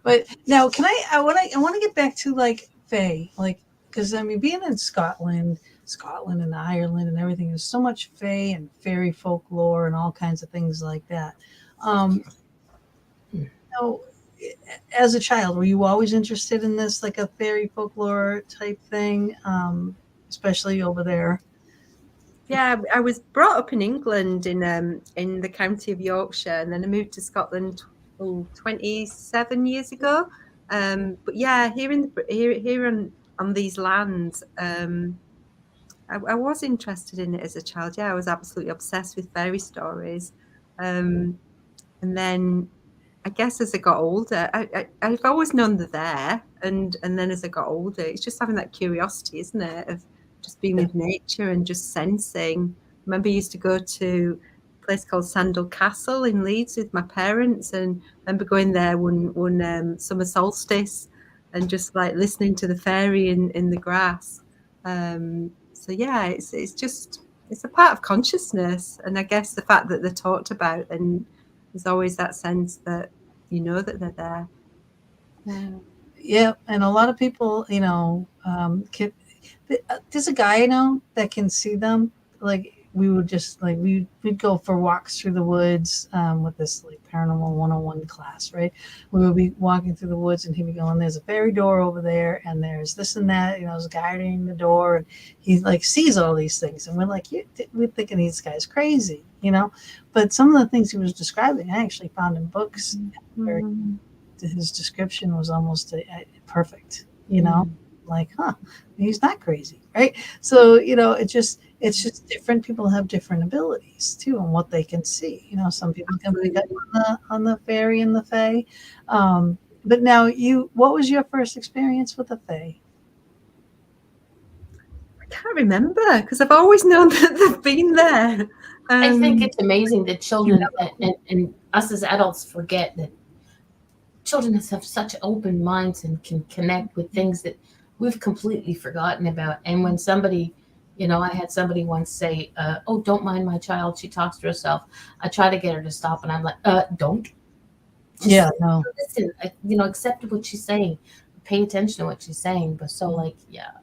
But now, can I want to get back to like Fae, like, because I mean, being in Scotland and Ireland and everything, there's so much Fae and fairy folklore and all kinds of things like that. You know, as a child, were you always interested in this, like a fairy folklore type thing, especially over there? Yeah, I was brought up in England in the county of Yorkshire, and then I moved to Scotland 27 years ago. But yeah, here on these lands, I was interested in it as a child. Yeah, I was absolutely obsessed with fairy stories. And then I guess as I got older, I've always known they're there. And then as I got older, it's just having that curiosity, isn't it, of just being with nature and just sensing. I remember I used to go to a place called Sandal Castle in Leeds with my parents, and I remember going there one summer solstice and just like listening to the fairy in the grass. So yeah, it's a part of consciousness, and I guess the fact that they're talked about, and there's always that sense that you know that they're there. Yeah, and a lot of people, you know, there's a guy I know that can see them. Like we would just like we'd go for walks through the woods with this like paranormal 101 class, right? We would be walking through the woods and he'd be going, there's a fairy door over there and there's this and that, you know, is guarding the door, and he like sees all these things and we're like, we're thinking this guy's crazy, you know. But some of the things he was describing I actually found in books. His description was almost perfect, you know. Like, he's not crazy, right? So, you know, it's just different. People have different abilities too on what they can see. You know, some people can pick up on the fairy and the fae. But now, what was your first experience with the fae? I can't remember because I've always known that they've been there. I think it's amazing that children and us as adults forget that children have such open minds and can connect with things that we've completely forgotten about. And when somebody, you know, I had somebody once say, oh, don't mind my child, she talks to herself. I try to get her to stop and I'm like, don't. Yeah, no. Listen, you know, accept what she's saying. Pay attention to what she's saying. But so like, yeah, I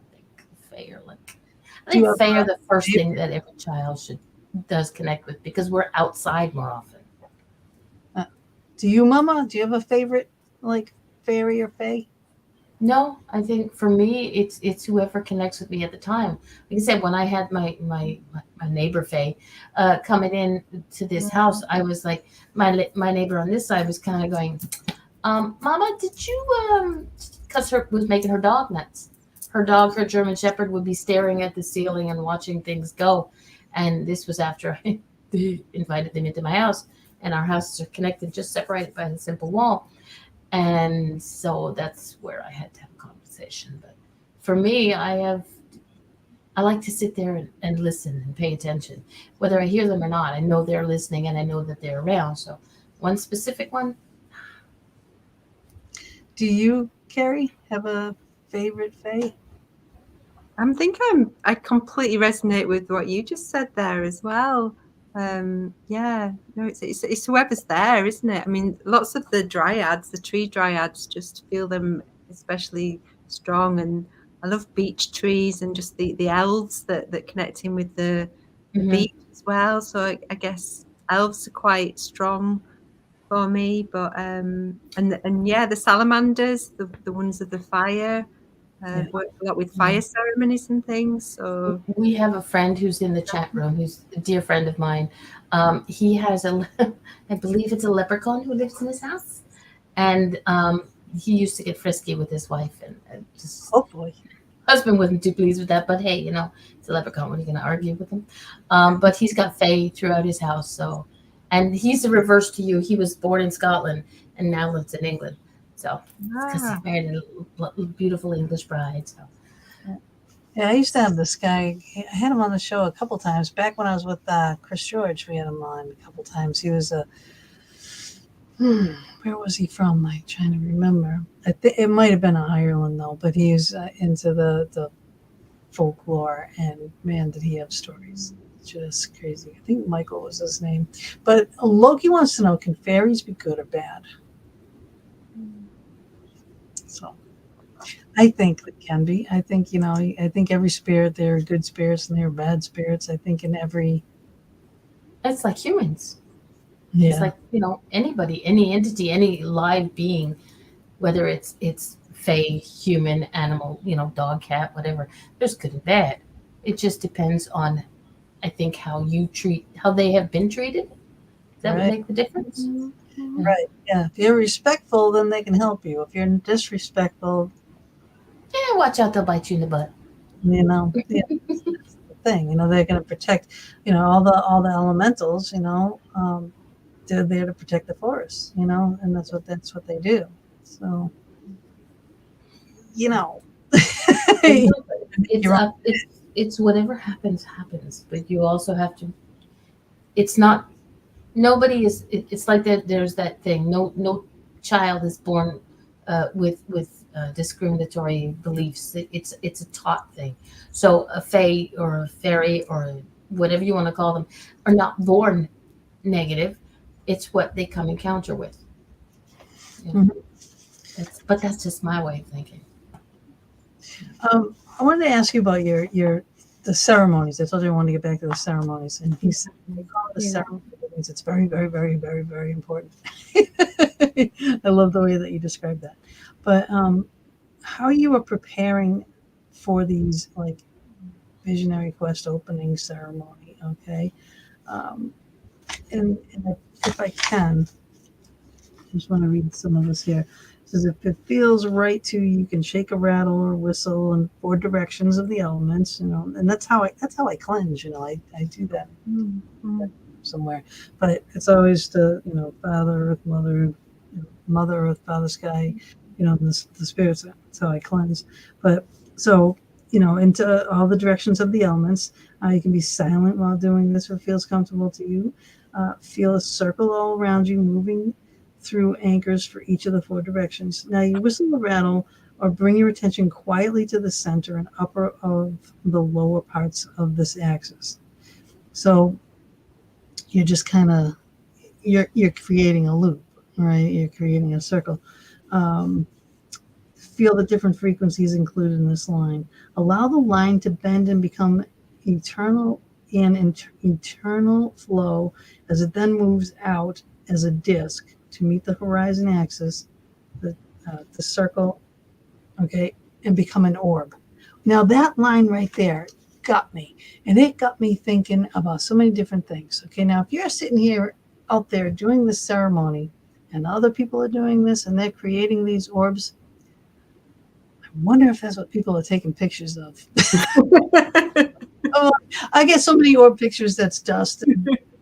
think fae are the first thing that every child does connect with because we're outside more often. Do you, Mama? Do you have a favorite like fairy or fae? No, I think for me, it's whoever connects with me at the time. Like I said, when I had my neighbor Faye coming in to this house, I was like, my neighbor on this side was kind of going, Mama, did you because her was making her dog nuts. Her dog, her German Shepherd, would be staring at the ceiling and watching things go. And this was after I invited them into my house, and our houses are connected, just separated by a simple wall. And so that's where I had to have a conversation. But for me, I like to sit there and listen and pay attention. Whether I hear them or not, I know they're listening and I know that they're around. So one specific one. Do you, Carrie, have a favorite fae? I completely resonate with what you just said there as well. Yeah, no, it's whoever's there, isn't it? I mean, lots of the dryads, the tree dryads, just feel them especially strong. And I love beech trees and just the elves that connect in with the beech as well. So I guess elves are quite strong for me. But and yeah, the salamanders, the ones of the fire. Work a lot with fire ceremonies and things. So we have a friend who's in the chat room, who's a dear friend of mine. He has I believe it's a leprechaun who lives in his house, and he used to get frisky with his wife, and just oh boy, husband wasn't too pleased with that. But hey, you know, it's a leprechaun. What are you going to argue with him? But he's got fae throughout his house. So, and he's the reverse to you. He was born in Scotland and now lives in England. So, because he married a beautiful English bride. So. Yeah, I used to have this guy. I had him on the show a couple times. Back when I was with Chris George, we had him on a couple times. He was Where was he from? I'm trying to remember. I think it might have been Ireland though, but he's into the folklore, and man, did he have stories. Just crazy. I think Michael was his name. But Loki wants to know, can fairies be good or bad? So I think it can be. I think, I think every spirit, there are good spirits and there are bad spirits. I think in every. It's like humans. Yeah. It's like, anybody, any entity, any live being, whether it's fae, human, animal, dog, cat, whatever, there's good and bad. It just depends on, I think, how they have been treated. That would make the difference. Right. Yeah. If you're respectful, then they can help you. If you're disrespectful, yeah, watch out, they'll bite you in the butt. Yeah, that's the thing. They're going to protect, all the elementals. They're there to protect the forest. And that's what they do. So, it's whatever happens, but you also have to. It's not. Nobody is. It's like that. There's that thing. No child is born with discriminatory beliefs. It's a taught thing. So a fae or a fairy or whatever you want to call them are not born negative. It's what they come encounter with. But that's just my way of thinking. I wanted to ask you about the ceremonies. I told you I wanted to get back to the ceremonies, and he said we call it the ceremonies. It's very, very, very, very, very important. I love the way that you described that. But how you are preparing for these like visionary quest opening ceremony, okay? And if I can, I just want to read some of this here. It says, if it feels right to you, you can shake a rattle or whistle in 4 directions of the elements, and that's how I cleanse, I do that somewhere. But it's always the, Father Earth, Mother Earth, Father Sky, the spirits. That's how I cleanse. But so, into all the directions of the elements. You can be silent while doing this if it feels comfortable to you. Feel a circle all around you, moving through anchors for each of the 4 directions. Now you whistle the rattle or bring your attention quietly to the center and upper of the lower parts of this axis. So you're just kind of, you're creating a loop, right? You're creating a circle. Feel the different frequencies included in this line. Allow the line to bend and become eternal flow as it then moves out as a disc to meet the horizon axis, the circle, okay, and become an orb. Now that line right there got me, and it got me thinking about so many different things. Okay, now if you're sitting here out there doing this ceremony and other people are doing this and they're creating these orbs, I wonder if that's what people are taking pictures of. I get so many orb pictures that's dust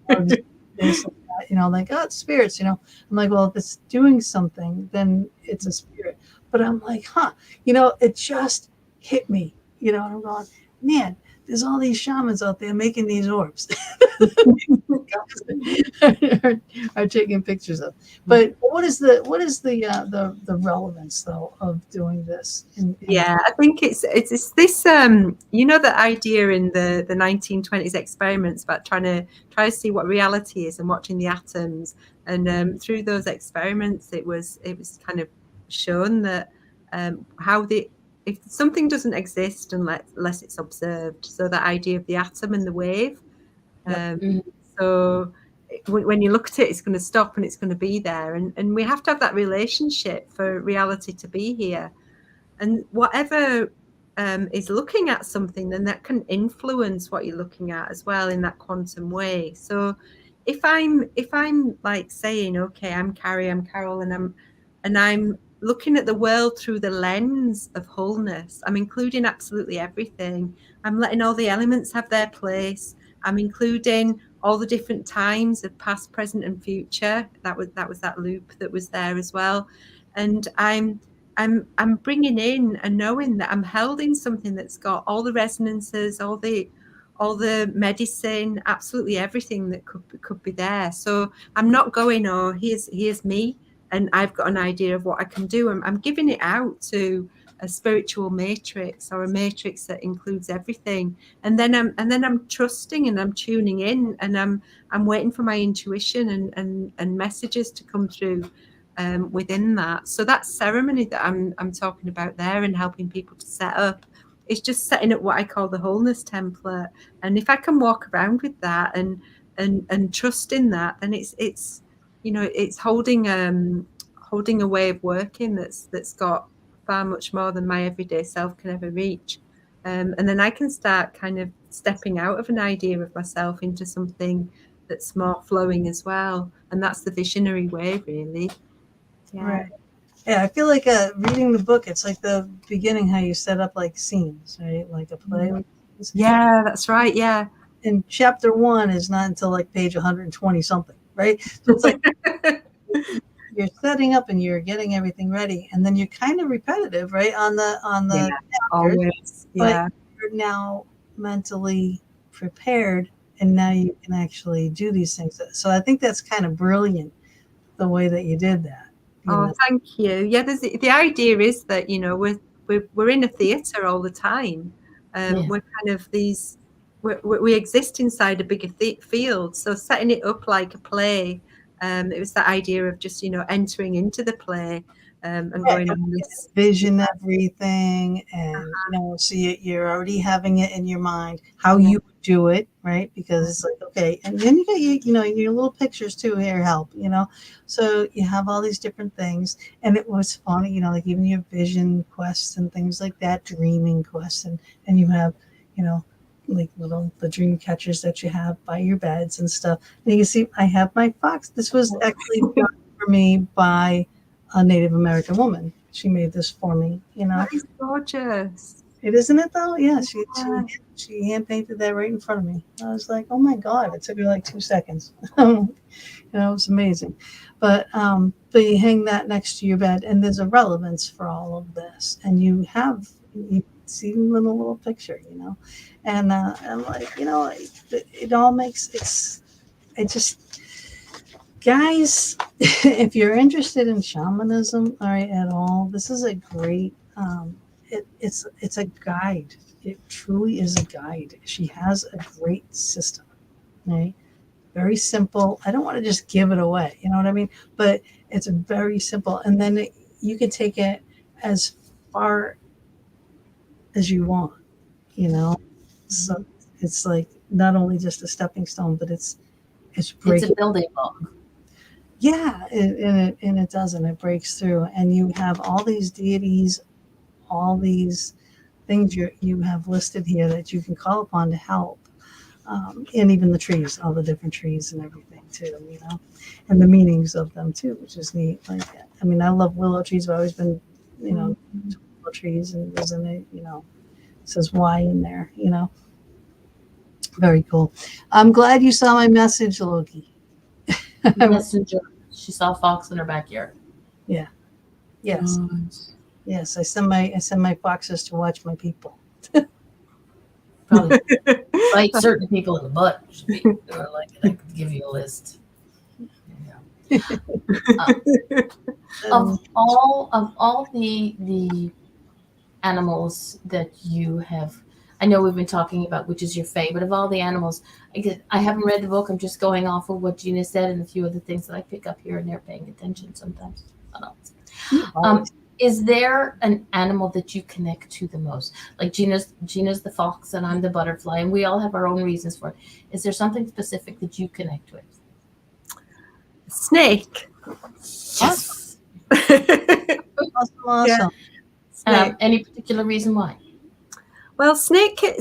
and this, like, oh, it's spirits, I'm like, well, if it's doing something, then it's a spirit. But I'm like, it just hit me, and I'm going, man, there's all these shamans out there making these orbs are taking pictures of. But what is the relevance though of doing this? I think it's this the idea in the 1920s experiments about trying to see what reality is and watching the atoms, and through those experiments it was kind of shown that if something doesn't exist unless it's observed, so that idea of the atom and the wave. So when you look at it, it's going to stop and it's going to be there, and we have to have that relationship for reality to be here. And whatever is looking at something, then that can influence what you're looking at as well in that quantum way. So if I'm like saying, okay, I'm Carrie, I'm Carol, and I'm looking at the world through the lens of wholeness, I'm including absolutely everything. I'm letting all the elements have their place. I'm including all the different times of past, present, and future. That was that loop that was there as well. And I'm bringing in and knowing that I'm held in something that's got all the resonances, all the all the medicine, absolutely everything that could be there. So I'm not going, oh, here's me, and I've got an idea of what I can do. I'm giving it out to a spiritual matrix, or a matrix that includes everything. And then I'm trusting, and I'm tuning in, and I'm waiting for my intuition and messages to come through within that. So that ceremony that I'm talking about there, and helping people to set up, is just setting up what I call the wholeness template. And if I can walk around with that and trust in that, then it's you know, it's holding a way of working that's got far much more than my everyday self can ever reach. And then I can start kind of stepping out of an idea of myself into something that's more flowing as well. And that's the visionary way, really. Yeah. Right. Yeah, I feel like reading the book, it's like the beginning, how you set up like scenes, right? Like a play. Yeah, that's right. Yeah. And chapter 1 is not until like page 120 something, right? So it's like you're setting up and you're getting everything ready, and then you're kind of repetitive, right? On the Yeah, always. Yeah. But you're now mentally prepared, and now you can actually do these things. So I think that's kind of brilliant, the way that you did that. Oh, thank you. Yeah, the idea is that, you know, we're in a theatre all the time. We're kind of these. We exist inside a bigger field. So setting it up like a play, it was that idea of just, you know, entering into the play and going on this vision everything, and you know, so you're already having it in your mind how you would do it, right? Because it's like, okay, and then you got you know, your little pictures too here help, you know, so you have all these different things. And it was funny, you know, like even your vision quests and things like that, dreaming quests, and you have, you know, like the dream catchers that you have by your beds and stuff. And you can see I have my fox. This was actually done for me by a Native American woman. She made this for me, you know. That is gorgeous. It isn't it though? Yeah, she hand painted that right in front of me. I was like, oh my God, it took her like 2 seconds. You know, it was amazing. But you hang that next to your bed, and there's a relevance for all of this. And you see the little picture, you know. And I'm like, you know, it all makes guys, if you're interested in shamanism, all right, at all, this is a great, it's a guide. It truly is a guide. She has a great system, right? Very simple. I don't want to just give it away, you know what I mean? But it's very simple. And then you can take it as far as you want, you know? So it's like not only just a stepping stone, but it's breaking. It's a building block. Yeah, and it does, and it breaks through, and you have all these deities, all these things you have listed here that you can call upon to help, and even the trees, all the different trees and everything too, you know, and the meanings of them too, which is neat. Like, I mean, I love willow trees. I've always been, you know, willow trees, and there's it, you know, it says why in there, you know. Very cool. I'm glad you saw my message, Loki. Messenger. She saw a fox in her backyard. Yeah. Yes. Yes. I send my foxes to watch my people. Probably bite certain people in the butt. Or like, I could give you a list. Yeah. Of all the animals that you have, I know we've been talking about which is your favorite, but of all the animals, I haven't read the book. I'm just going off of what Gina said and a few other things that I pick up here and there, paying attention sometimes. Is there an animal that you connect to the most? Like Gina's the fox and I'm the butterfly, and we all have our own reasons for it. Is there something specific that you connect with? Snake. Yes. Awesome. Yeah. Any particular reason why? Well, snake. I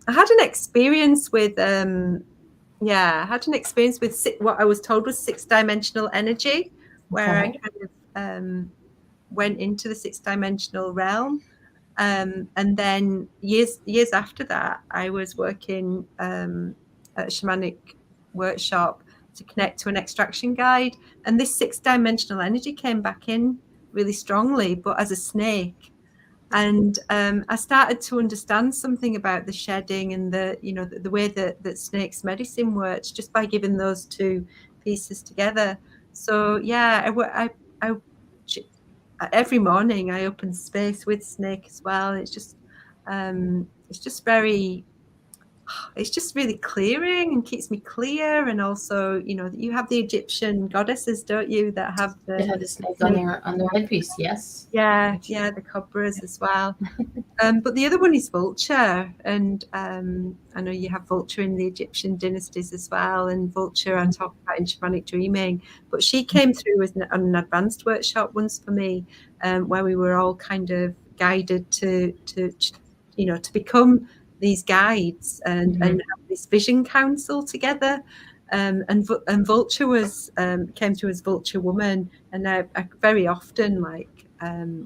had an experience with. I had an experience with what I was told was 6-dimensional energy, where I kind of went into the 6-dimensional realm, and then years after that, I was working at a shamanic workshop to connect to an extraction guide, and this 6-dimensional energy came back in really strongly, but as a snake. And I started to understand something about the shedding and the way that snake's medicine works just by giving those two pieces together. So yeah, I every morning I open space with snake as well. It's just very, it's just really clearing and keeps me clear. And also, you have the Egyptian goddesses, don't you, that have They have the snake on their headpiece, yes. Yeah, the cobras as well. But the other one is vulture, and I know you have vulture in the Egyptian dynasties as well, and vulture I talk about in Shamanic Dreaming. But she came through as an advanced workshop once for me, where we were all kind of guided to become these guides and have this vision council together. And vulture was came through as vulture woman, and I very often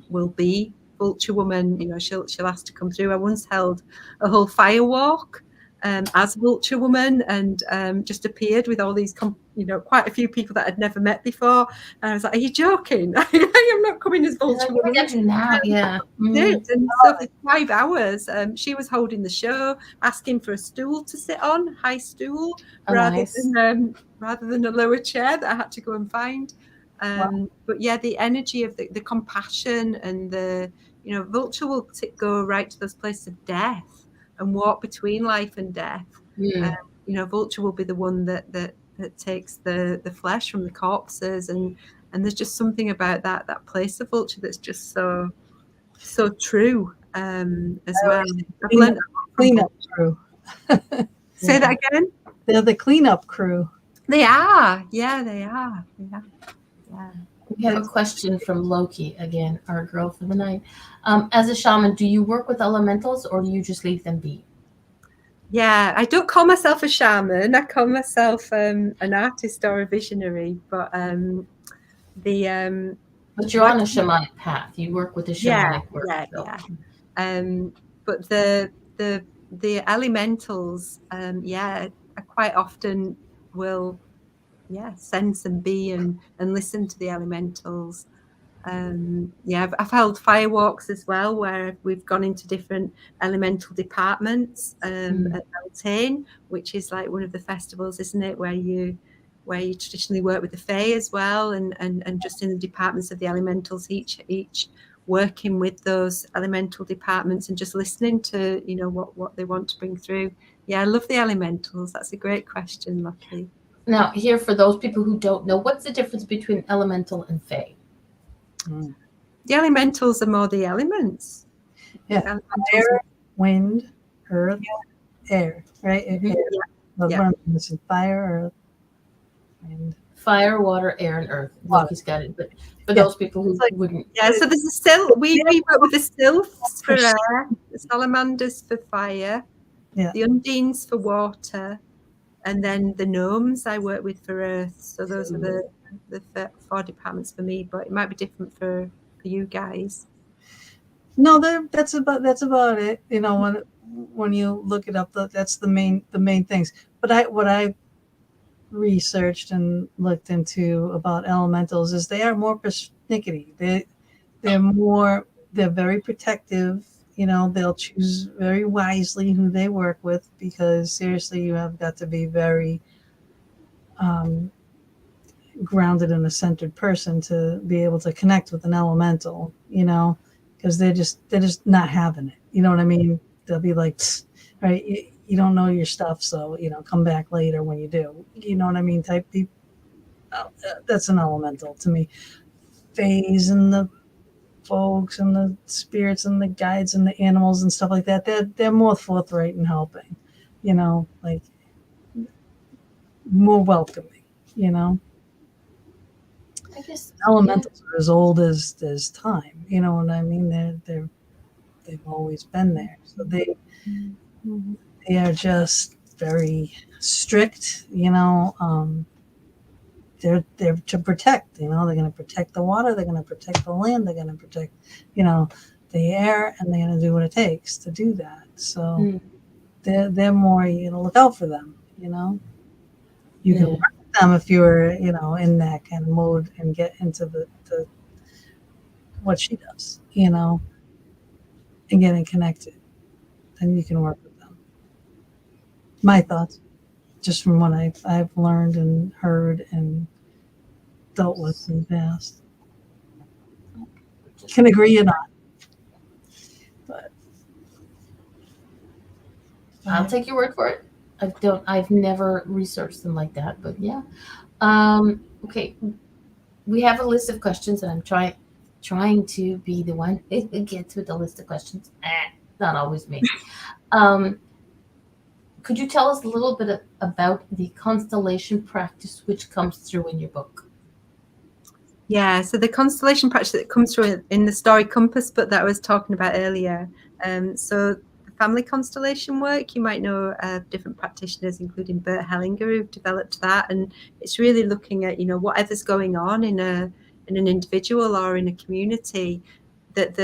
will be vulture woman. She'll ask to come through. I once held a whole fire walk as vulture woman, and just appeared with all these quite a few people that I'd never met before, and I was like, are you joking? I'm not coming as vulture woman. I get you now. Yeah. And so for 5 hours she was holding the show, asking for a stool to sit on, high stool, rather than a lower chair that I had to go and find. But yeah, the energy of the compassion and the vulture will go right to those places of death and walk between life and death. Vulture will be the one that takes the flesh from the corpses, and there's just something about that place of vulture that's just so true as well. Cleanup crew. Say that again. They're the cleanup crew. They are. Yeah, they are. Yeah. We have a question from Loki again, our girl for the night. As a shaman, do you work with elementals or do you just leave them be? Yeah, I don't call myself a shaman. I call myself an artist or a visionary. But But you're on a shamanic path. You work with the shamanic work. But the elementals, I quite often will sense and be and listen to the elementals. I've held firewalks as well, where we've gone into different elemental departments at Beltane, which is like one of the festivals, isn't it, where you traditionally work with the Fae as well, and just in the departments of the elementals, each working with those elemental departments and just listening to what they want to bring through. Yeah, I love the elementals. That's a great question, Lucky. Now, here, for those people who don't know, what's the difference between elemental and Fae? The elementals are more the elements. Yeah, fire, wind, earth, air, right? Fire, earth, wind. Fire, water, air, and earth. Loki's got it. But for those people who wouldn't. Yeah, so there's a sylph. We work with the sylphs for air, the salamanders for fire, the undines for water, and then the gnomes I work with for earth. So those are the 4 departments for me, but it might be different for you guys. No, that's about it. When you look it up, that's the main things. But what I researched and looked into about elementals is they are more persnickety. They're very protective. They'll choose very wisely who they work with, because seriously, you have got to be very grounded and a centered person to be able to connect with an elemental, because they're just not having it. You know what I mean? They'll be like, right, you don't know your stuff, so come back later when you do. You know what I mean? Type people. That's an elemental to me. Fays and the folks and the spirits and the guides and the animals and stuff like that. They're more forthright in helping. Like more welcoming. I guess elementals are as old as time. You know what I mean? They've always been there. So they are just very strict. They're to protect. They're going to protect the water. They're going to protect the land. They're going to protect, the air, and they're going to do what it takes to do that. So they're more. Look out for them. You can work with them if you're, in that kind of mode and get into the what she does. and getting connected, then you can work with them. My thoughts, just from what I've learned and heard and dealt with in the past. Can agree or not. But I'll take your word for it. I've never researched them like that, but yeah. Okay. We have a list of questions, and I'm trying to be the one who gets with the list of questions. Not always me. Could you tell us a little bit about the constellation practice which comes through in your book? Yeah, so the constellation practice that comes through in the story compass book that I was talking about earlier. So the family constellation work, you might know different practitioners, including Bert Hellinger, who've developed that, and it's really looking at whatever's going on in an individual or in a community, that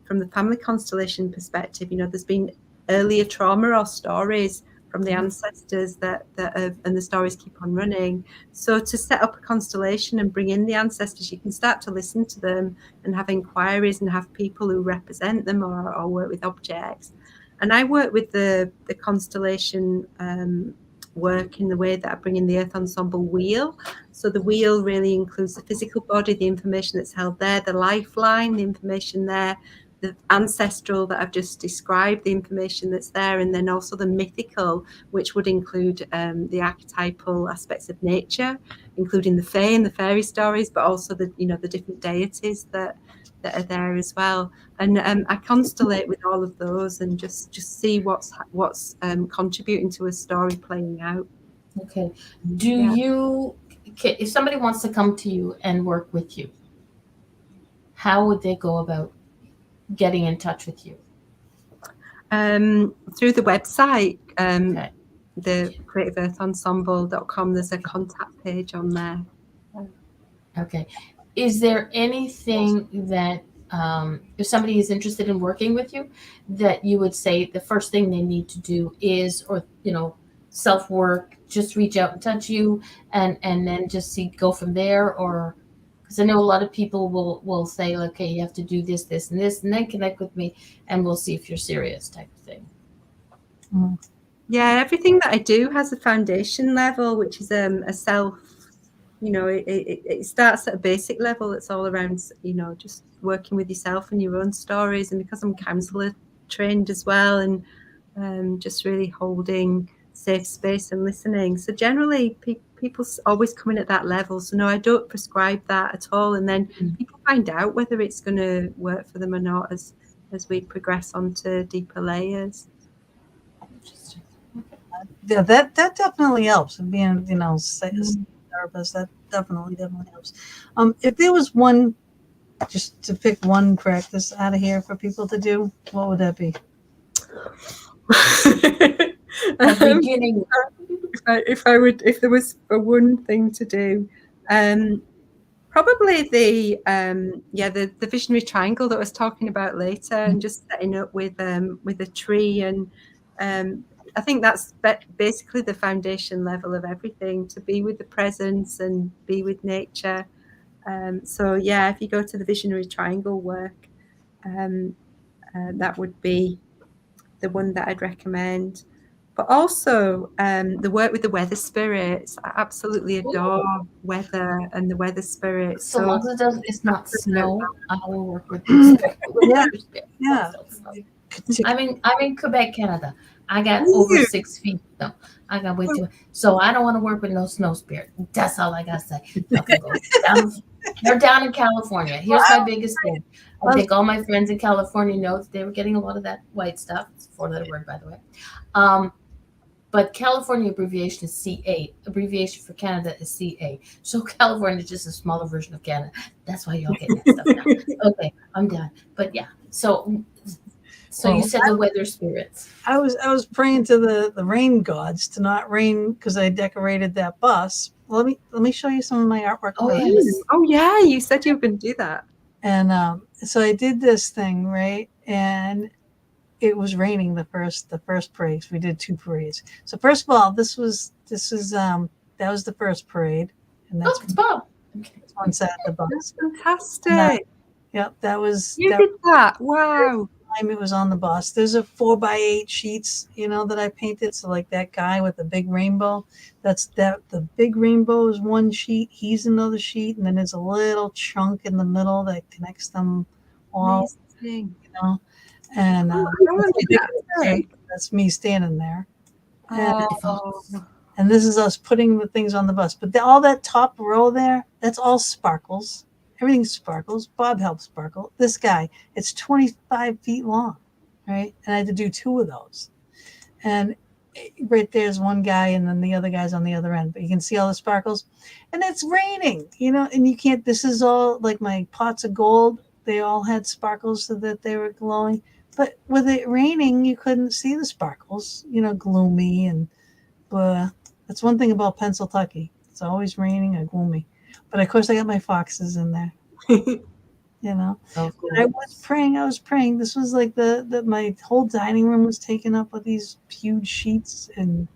from the family constellation perspective, there's been earlier trauma or stories from the ancestors that have, and the stories keep on running. So to set up a constellation and bring in the ancestors, you can start to listen to them and have inquiries and have people who represent them or work with objects. And I work with the constellation work in the way that I bring in the Earth Ensemble wheel. So the wheel really includes the physical body, the information that's held there, the lifeline, the information there, the ancestral that I've just described, the information that's there, and then also the mythical, which would include the archetypal aspects of nature, including the fae and the fairy stories, but also the different deities that are there as well. And I constellate with all of those and just see what's contributing to a story playing out. Okay. If somebody wants to come to you and work with you, how would they go about getting in touch with you? Through the website, Okay. the creativeearthensemble.com. There's a contact page on there. Okay. Is there anything that, if somebody is interested in working with you, that you would say the first thing they need to do is, or self-work, just reach out and touch you, and then just go from there? Or because I know a lot of people will say, okay, you have to do this, this, and this, and then connect with me, and we'll see if you're serious, type of thing. Yeah, everything that I do has a foundation level, which is a self. It starts at a basic level. It's all around, just working with yourself and your own stories. And because I'm counselor trained as well, and just really holding safe space and listening. So generally, people always come in at that level. So no, I don't prescribe that at all. And then people find out whether it's going to work for them or not as we progress onto deeper layers. Yeah, that definitely helps. Being, therapist, that definitely helps. If there was one, just to pick one practice out of here for people to do, what would that be? Beginning. If there was one thing to do, probably the visionary triangle that I was talking about later, and just setting up with a tree, and I think that's basically the foundation level of everything, to be with the presence and be with nature. So yeah, if you go to the visionary triangle work, that would be the one that I'd recommend. But also the work with the weather spirits. I absolutely adore weather and the weather spirits. So long as it's not snow, I will work with you. Yeah. I'm in Quebec, Canada. I got over 6 feet. No, I got way too much. So I don't want to work with no snow spirit. That's all I got to say. They're down in California. Here's my biggest thing. I think all my friends in California know that they were getting a lot of that white stuff. It's a 4-letter word, by the way. But California abbreviation is CA. Abbreviation for Canada is CA. So California is just a smaller version of Canada. That's why y'all get that stuff now. Okay, I'm done. But yeah, so you said the weather spirits. I was praying to the rain gods to not rain, because I decorated that bus. Let me show you some of my artwork. Oh yeah, you said you were going to do that. And so I did this thing, right? And it was raining the first parade. We did 2 parades. So first of all, that was the first parade, and that's it's Bob. one side of the bus. That's fantastic. Yep, that was. You did that. Wow. time it was on the bus. There's a 4x8 sheets, that I painted. So like that guy with the big rainbow, the big rainbow is one sheet. He's another sheet. And then there's a little chunk in the middle that connects them all, Amazing. and Oh, that's me standing there. oh. And this is us putting the things on the bus. But all that top row there, that's all sparkles. Everything sparkles. Bob helps sparkle. This guy, it's 25 feet long, right? And I had to do 2 of those. And right there's one guy, and then the other guy's on the other end. But you can see all the sparkles. And it's raining, and you can't, this is all like my pots of gold. They all had sparkles so that they were glowing. But with it raining, you couldn't see the sparkles, gloomy and blah. That's one thing about Pennsylvania. It's always raining or gloomy. But of course, I got my foxes in there. Oh, cool. I was praying. This was like my whole dining room was taken up with these huge sheets and,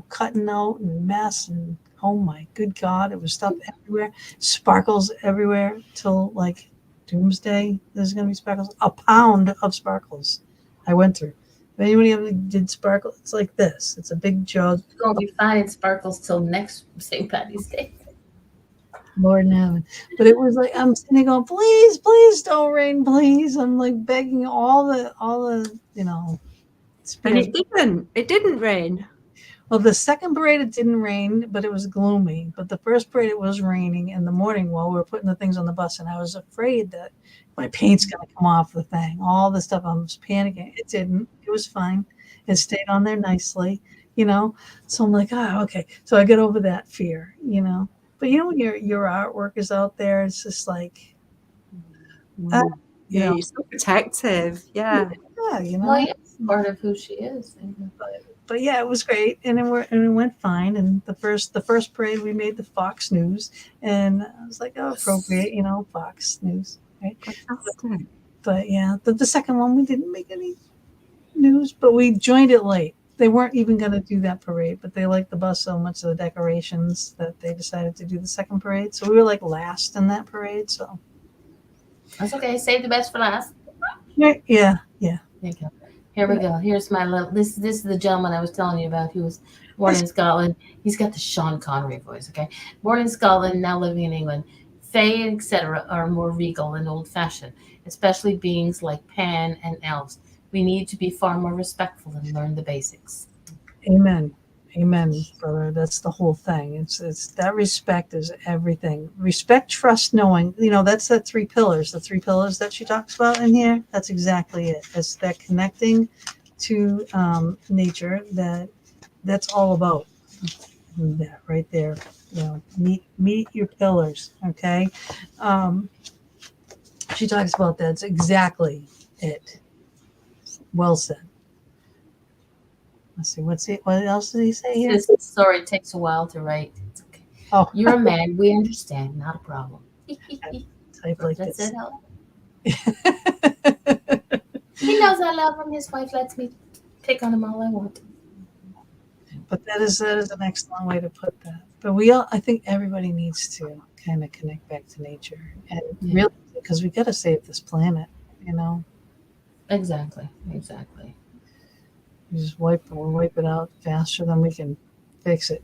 cutting out and mess. And oh my good God, it was stuff everywhere. Sparkles everywhere till like doomsday. There's going to be sparkles. A pound of sparkles I went through. If anybody ever did sparkle, it's like this. It's a big jug. It's going to be finding sparkles till next St. Patty's Day. Lord in heaven. But it was like, I'm sitting there going, please don't rain, please. I'm like begging all the, And spirits. it didn't rain. Well, the second parade, it didn't rain, but it was gloomy. But the first parade, it was raining in the morning while we were putting the things on the bus. And I was afraid that my paint's going to come off the thing. All the stuff, I was panicking. It didn't. It was fine. It stayed on there nicely, So I'm like, okay. So I get over that fear, But when your artwork is out there, it's just like, You're so protective. Yeah. Well, yeah, it's part of who she is. But yeah, it was great, and it went fine. And the first parade, we made the Fox News, and I was like, oh, appropriate, Fox News, right? Fantastic. But yeah, the second one, we didn't make any news, but we joined it late. They weren't even going to do that parade, but they liked the bus so much, of the decorations, that they decided to do the second parade. So we were like last in that parade. So That's okay. Save the best for last. yeah. There you go. Here we go. Here's my little. This is the gentleman I was telling you about. He was born in Scotland. He's got the Sean Connery voice. Okay, born in Scotland, now living in England. Fae, etc., are more regal and old-fashioned, especially beings like Pan and elves. We need to be far more respectful and learn the basics. Amen, brother. That's the whole thing. It's that respect is everything. Respect, trust, knowing. That's the 3 pillars. The 3 pillars that she talks about in here. That's exactly it. It's that connecting to nature. That's all about that right there. Meet your pillars. Okay. She talks about that. It's exactly it. Well said. Let's see. What else did he say here? This story takes a while to write. It's okay. Oh, You're a man. We understand. Not a problem. type like That's this. it. He knows I love him. His wife lets me pick on him all I want. But that is an excellent way to put that. But I think everybody needs to kind of connect back to nature, and really, because we got to save this planet. Exactly. We just wipe it out faster than we can fix it.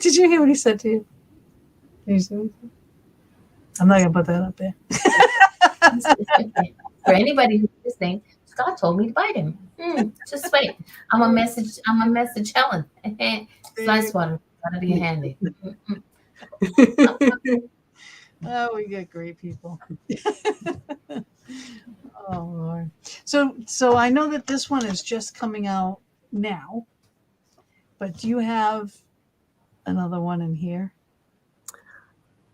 Did you hear what he said to you? Did you see what he said? I'm not gonna put that up there. For anybody who's listening, Scott told me to bite him. Just wait. I'm a message Helen. Slice water. Gotta be handy. Oh, we get great people. Oh Lord. So I know that this one is just coming out now, but do you have another one in here?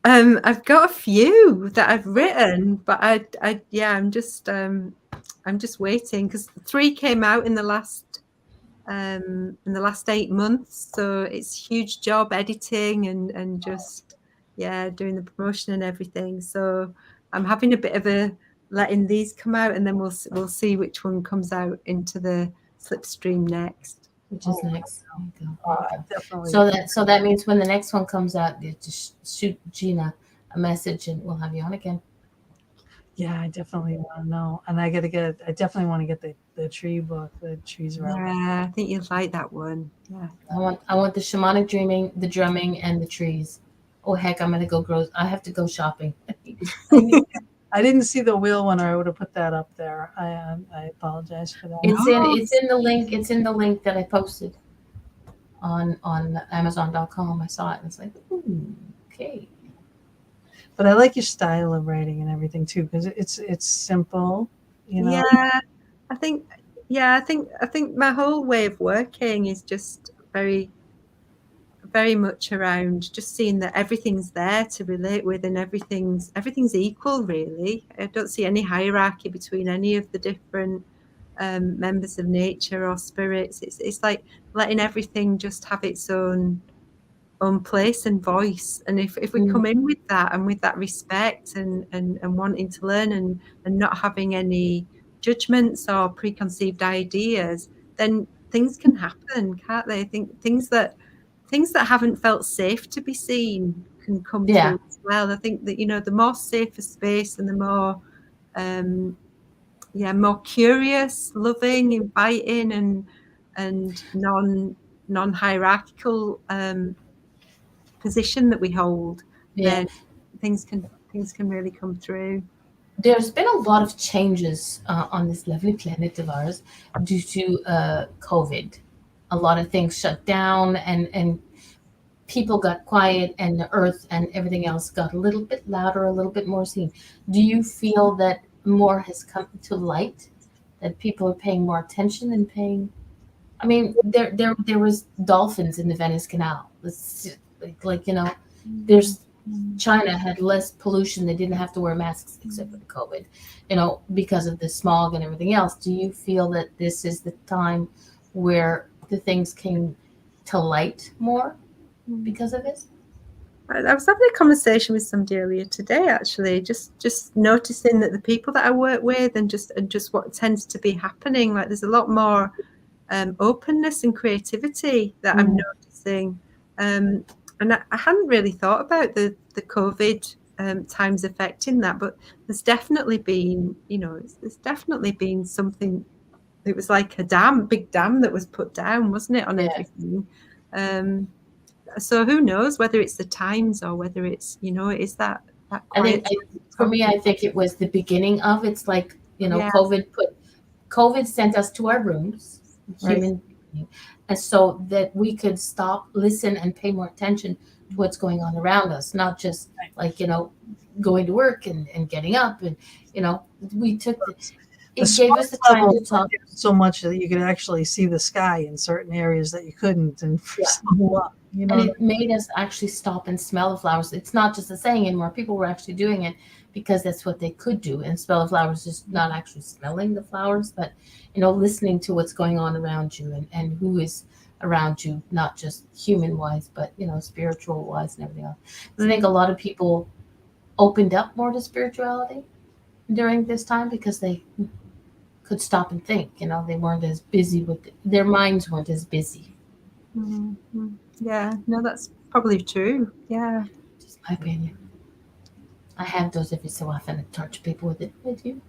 I've got a few that I've written, but I'm just waiting, because 3 came out in the last 8 months. So it's a huge job editing and just doing the promotion and everything. So I'm having a bit of a letting these come out, and then we'll see which one comes out into the slipstream next. Which is next. There you go. Definitely. So that means when the next one comes out, you just shoot Gina a message, and we'll have you on again. Yeah, I definitely want to know. And I definitely want to get the tree book, the trees around. Yeah, I think you'd like that one. Yeah. I want the shamanic dreaming, the drumming, and the trees. Oh heck, I'm gonna go I have to go shopping. I didn't see the wheel one, or I would have put that up there. I apologize for that. It's in the link. It's in the link that I posted on Amazon.com. I saw it and it's like, okay. But I like your style of writing and everything too, because it's simple, you know. Yeah, I think my whole way of working is just very much around just seeing that everything's there to relate with, and everything's equal, really. I don't see any hierarchy between any of the different members of nature or spirits. It's like letting everything just have its own place and voice, and if we come in with that and with that respect and wanting to learn and not having any judgments or preconceived ideas, then things can happen, can't they? I think things that haven't felt safe to be seen can come through as well. I think that, the more safer space and the more more curious, loving, inviting and non-hierarchical position that we hold, then things can really come through. There's been a lot of changes on this lovely planet of ours due to COVID. A lot of things shut down, and people got quiet, and the earth and everything else got a little bit louder, a little bit more seen. Do you feel that more has come to light, that people are paying more attention and paying? I mean, there was dolphins in the Venice Canal. It's there's China had less pollution. They didn't have to wear masks except for the COVID, because of the smog and everything else. Do you feel that this is the time where the things came to light more because of it? I was having a conversation with somebody earlier today, actually, just noticing that the people that I work with and just what tends to be happening, like there's a lot more openness and creativity that I'm noticing. And I hadn't really thought about the COVID times affecting that, but there's definitely been, something. It was like a big dam that was put down, wasn't it, on everything? So who knows whether it's the times or whether it's, it is that quiet. For me, I think it was the beginning of it's like, COVID sent us to our rooms, and so that we could stop, listen, and pay more attention to what's going on around us, not just going to work and getting up, and we took it gave us the time to talk so much that you could actually see the sky in certain areas that you couldn't, and and it made us actually stop and smell the flowers. It's not just a saying anymore. People were actually doing it because that's what they could do, and smell the flowers, just not actually smelling the flowers, but listening to what's going on around you and who is around you, not just human wise, but spiritual wise and everything else. I think a lot of people opened up more to spirituality during this time because they could stop and think. They weren't as busy with it. Their minds weren't as busy. Mm-hmm. Yeah, no, that's probably true. Yeah, just my opinion. I have those every so often and torture people with it. I do.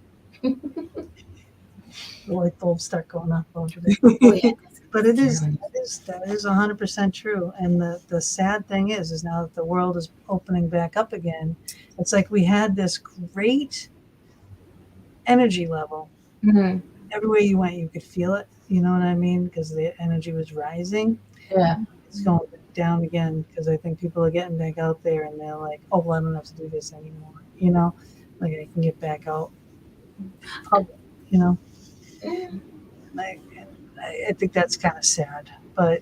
The light bulbs start going off over there. But that is 100% true. And the sad thing is now that the world is opening back up again, it's like we had this great energy level. Mm-hmm. Everywhere you went, you could feel it. You know what I mean? Because the energy was rising. Yeah. It's going down again because I think people are getting back out there and they're like, oh, well, I don't have to do this anymore. Like I can get back out. I think that's kind of sad, but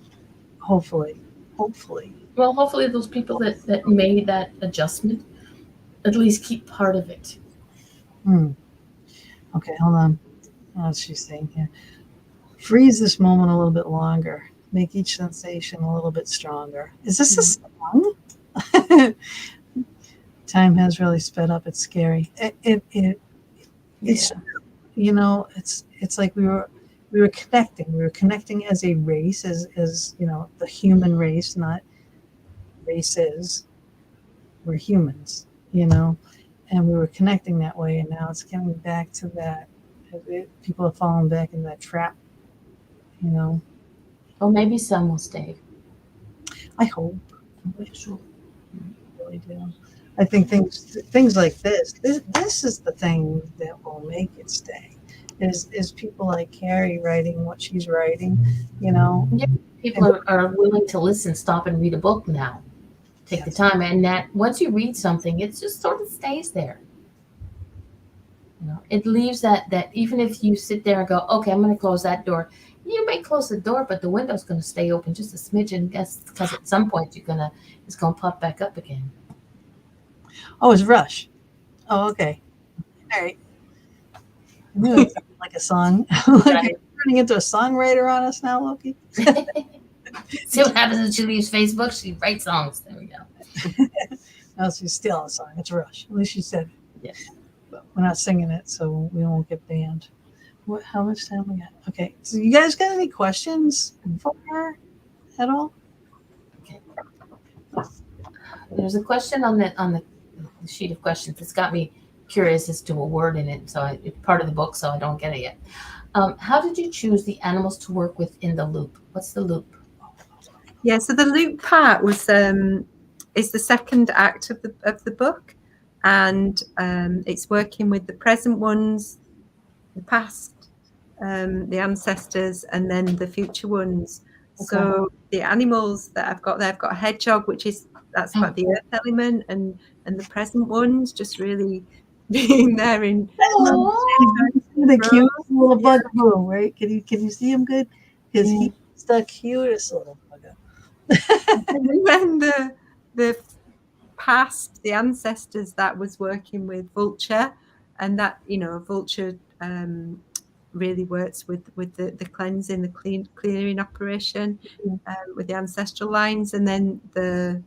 hopefully. Well, hopefully those people that made that adjustment at least keep part of it. Okay, hold on. What's she saying here? Freeze this moment a little bit longer. Make each sensation a little bit stronger. Is this a song? Time has really sped up. It's scary. It's it's like we were connecting. We were connecting as a race, as the human race, not races. We're humans, and we were connecting that way, and now it's getting back to that. People have fallen back in that trap, you know. Or maybe some will stay. I hope. I really do. I think things like this is the thing that will make it stay. Is people like Carrie writing what she's writing, you know. Yeah, people are willing to listen, stop and read a book now. Take the time, and that once you read something, it just sort of stays there. You know, it leaves that even if you sit there and go, okay, I'm going to close that door. You may close the door, but the window's going to stay open just a smidgen, because at some point it's going to pop back up again. Oh, it's Rush. Oh, okay. All right. I knew it sounded like a song. Like you're turning into a songwriter on us now, Loki. See what happens when she leaves Facebook? She writes songs. There we go. No, she's still a song. It's Rush. At least she said it. Yes. But we're not singing it, so we won't get banned. How much time we got? Okay. So you guys got any questions for her at all? Okay. There's a question on the sheet of questions. It's got me curious as to a word in it. So it's part of the book, so I don't get it yet. How did you choose the animals to work with in the loop? What's the loop? Yeah, so the loop part was is the second act of the book, and it's working with the present ones, the past, the ancestors, and then the future ones. Okay. So the animals that I've got there, I've got a hedgehog, that's got the earth element, and the present ones just really being there in the cute little bugaboo, right? Can you see him good? Because he's the cutest little bugaboo. And then the past, the ancestors, that was working with vulture, and that, you know, vulture really works with the cleansing, the clearing operation with the ancestral lines. And then the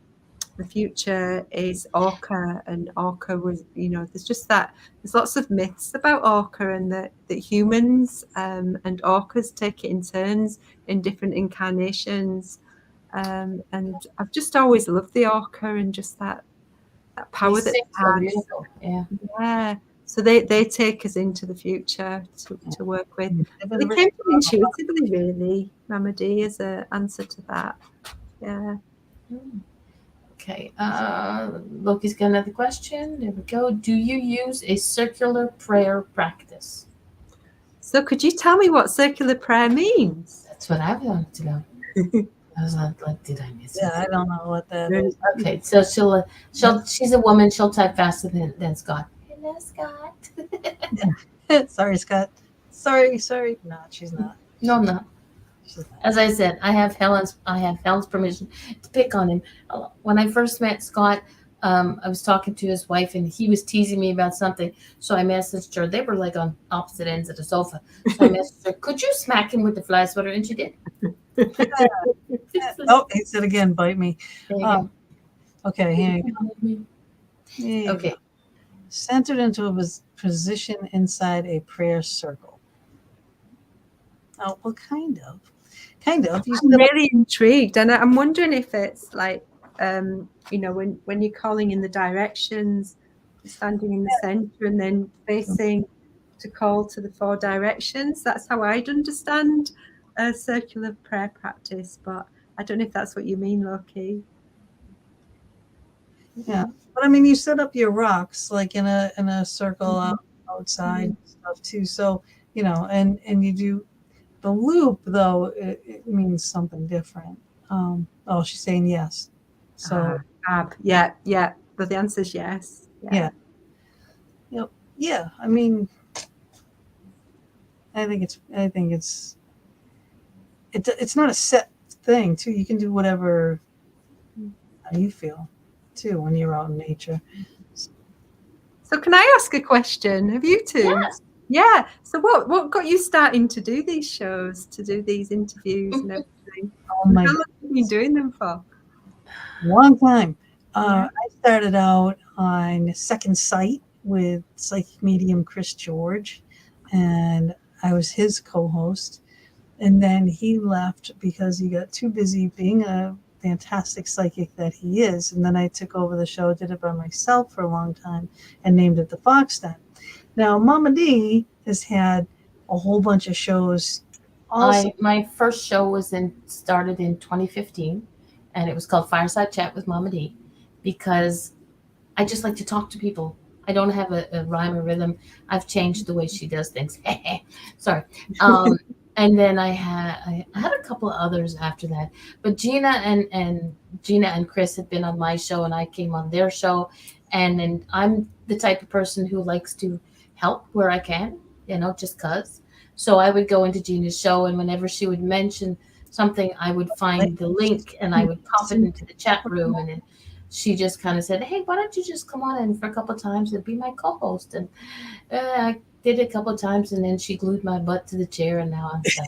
future is orca, and orca was, you know, there's lots of myths about orca, and that humans and orcas take it in turns in different incarnations. And I've just always loved the orca, and just that power that they have. Yeah. So they take us into the future to work with. It came from intuitively, really, Mama D, as an answer to that. Yeah. Okay. Loki's got another question. There we go. Do you use a circular prayer practice? So could you tell me what circular prayer means? That's what I wanted to know. I was like, did I miss it? Yeah, I don't know what that is. Okay, so she's a woman. She'll type faster than Scott. Hello, Scott. Sorry, Scott. Sorry. No, she's not. No, I'm not. As I said, I have Helen's permission to pick on him. When I first met Scott, I was talking to his wife, and he was teasing me about something. So I messaged her. They were like on opposite ends of the sofa. So I messaged her, could you smack him with the fly swatter? And she did. Oh, he said again, bite me. Okay, here you go. Okay. Centered into a position inside a prayer circle. Oh, well, kind of. I'm really intrigued, and I'm wondering if it's like, you know, when you're calling in the directions, standing in the center and then facing to call to the 4 directions. That's how I'd understand a circular prayer practice, but I don't know if that's what you mean, Loki. Yeah, but I mean, you set up your rocks like in a circle outside and stuff too. So, you know, and you do the loop, though it means something different. Oh, she's saying yes. So yeah, but the answer is yes. Yeah. Yep. Yeah. I mean, I think it's not a set thing too. You can do whatever you feel too when you're out in nature. So can I ask a question? Have you two? Yes. Yeah. So what got you starting to do these shows, to do these interviews and everything? Oh my How long have you been doing them for? Long time. I started out on Second Sight with psychic medium Chris George, and I was his co-host. And then he left because he got too busy being a fantastic psychic that he is. And then I took over the show, did it by myself for a long time, and named it the Fox Den. Now, Mama D has had a whole bunch of shows. Also, My first show started in 2015, and it was called Fireside Chat with Mama D, because I just like to talk to people. I don't have a rhyme or rhythm. I've changed the way she does things. Sorry. And then I had a couple of others after that. But Gina and Chris had been on my show, and I came on their show. And then I'm the type of person who likes to help where I can, just cause. So I would go into Gina's show, and whenever she would mention something, I would find the link and I would pop it into the chat room, and then she just kind of said, "Hey, why don't you just come on in for a couple of times and be my co-host?" And I did it a couple of times, and then she glued my butt to the chair, and now I'm stuck.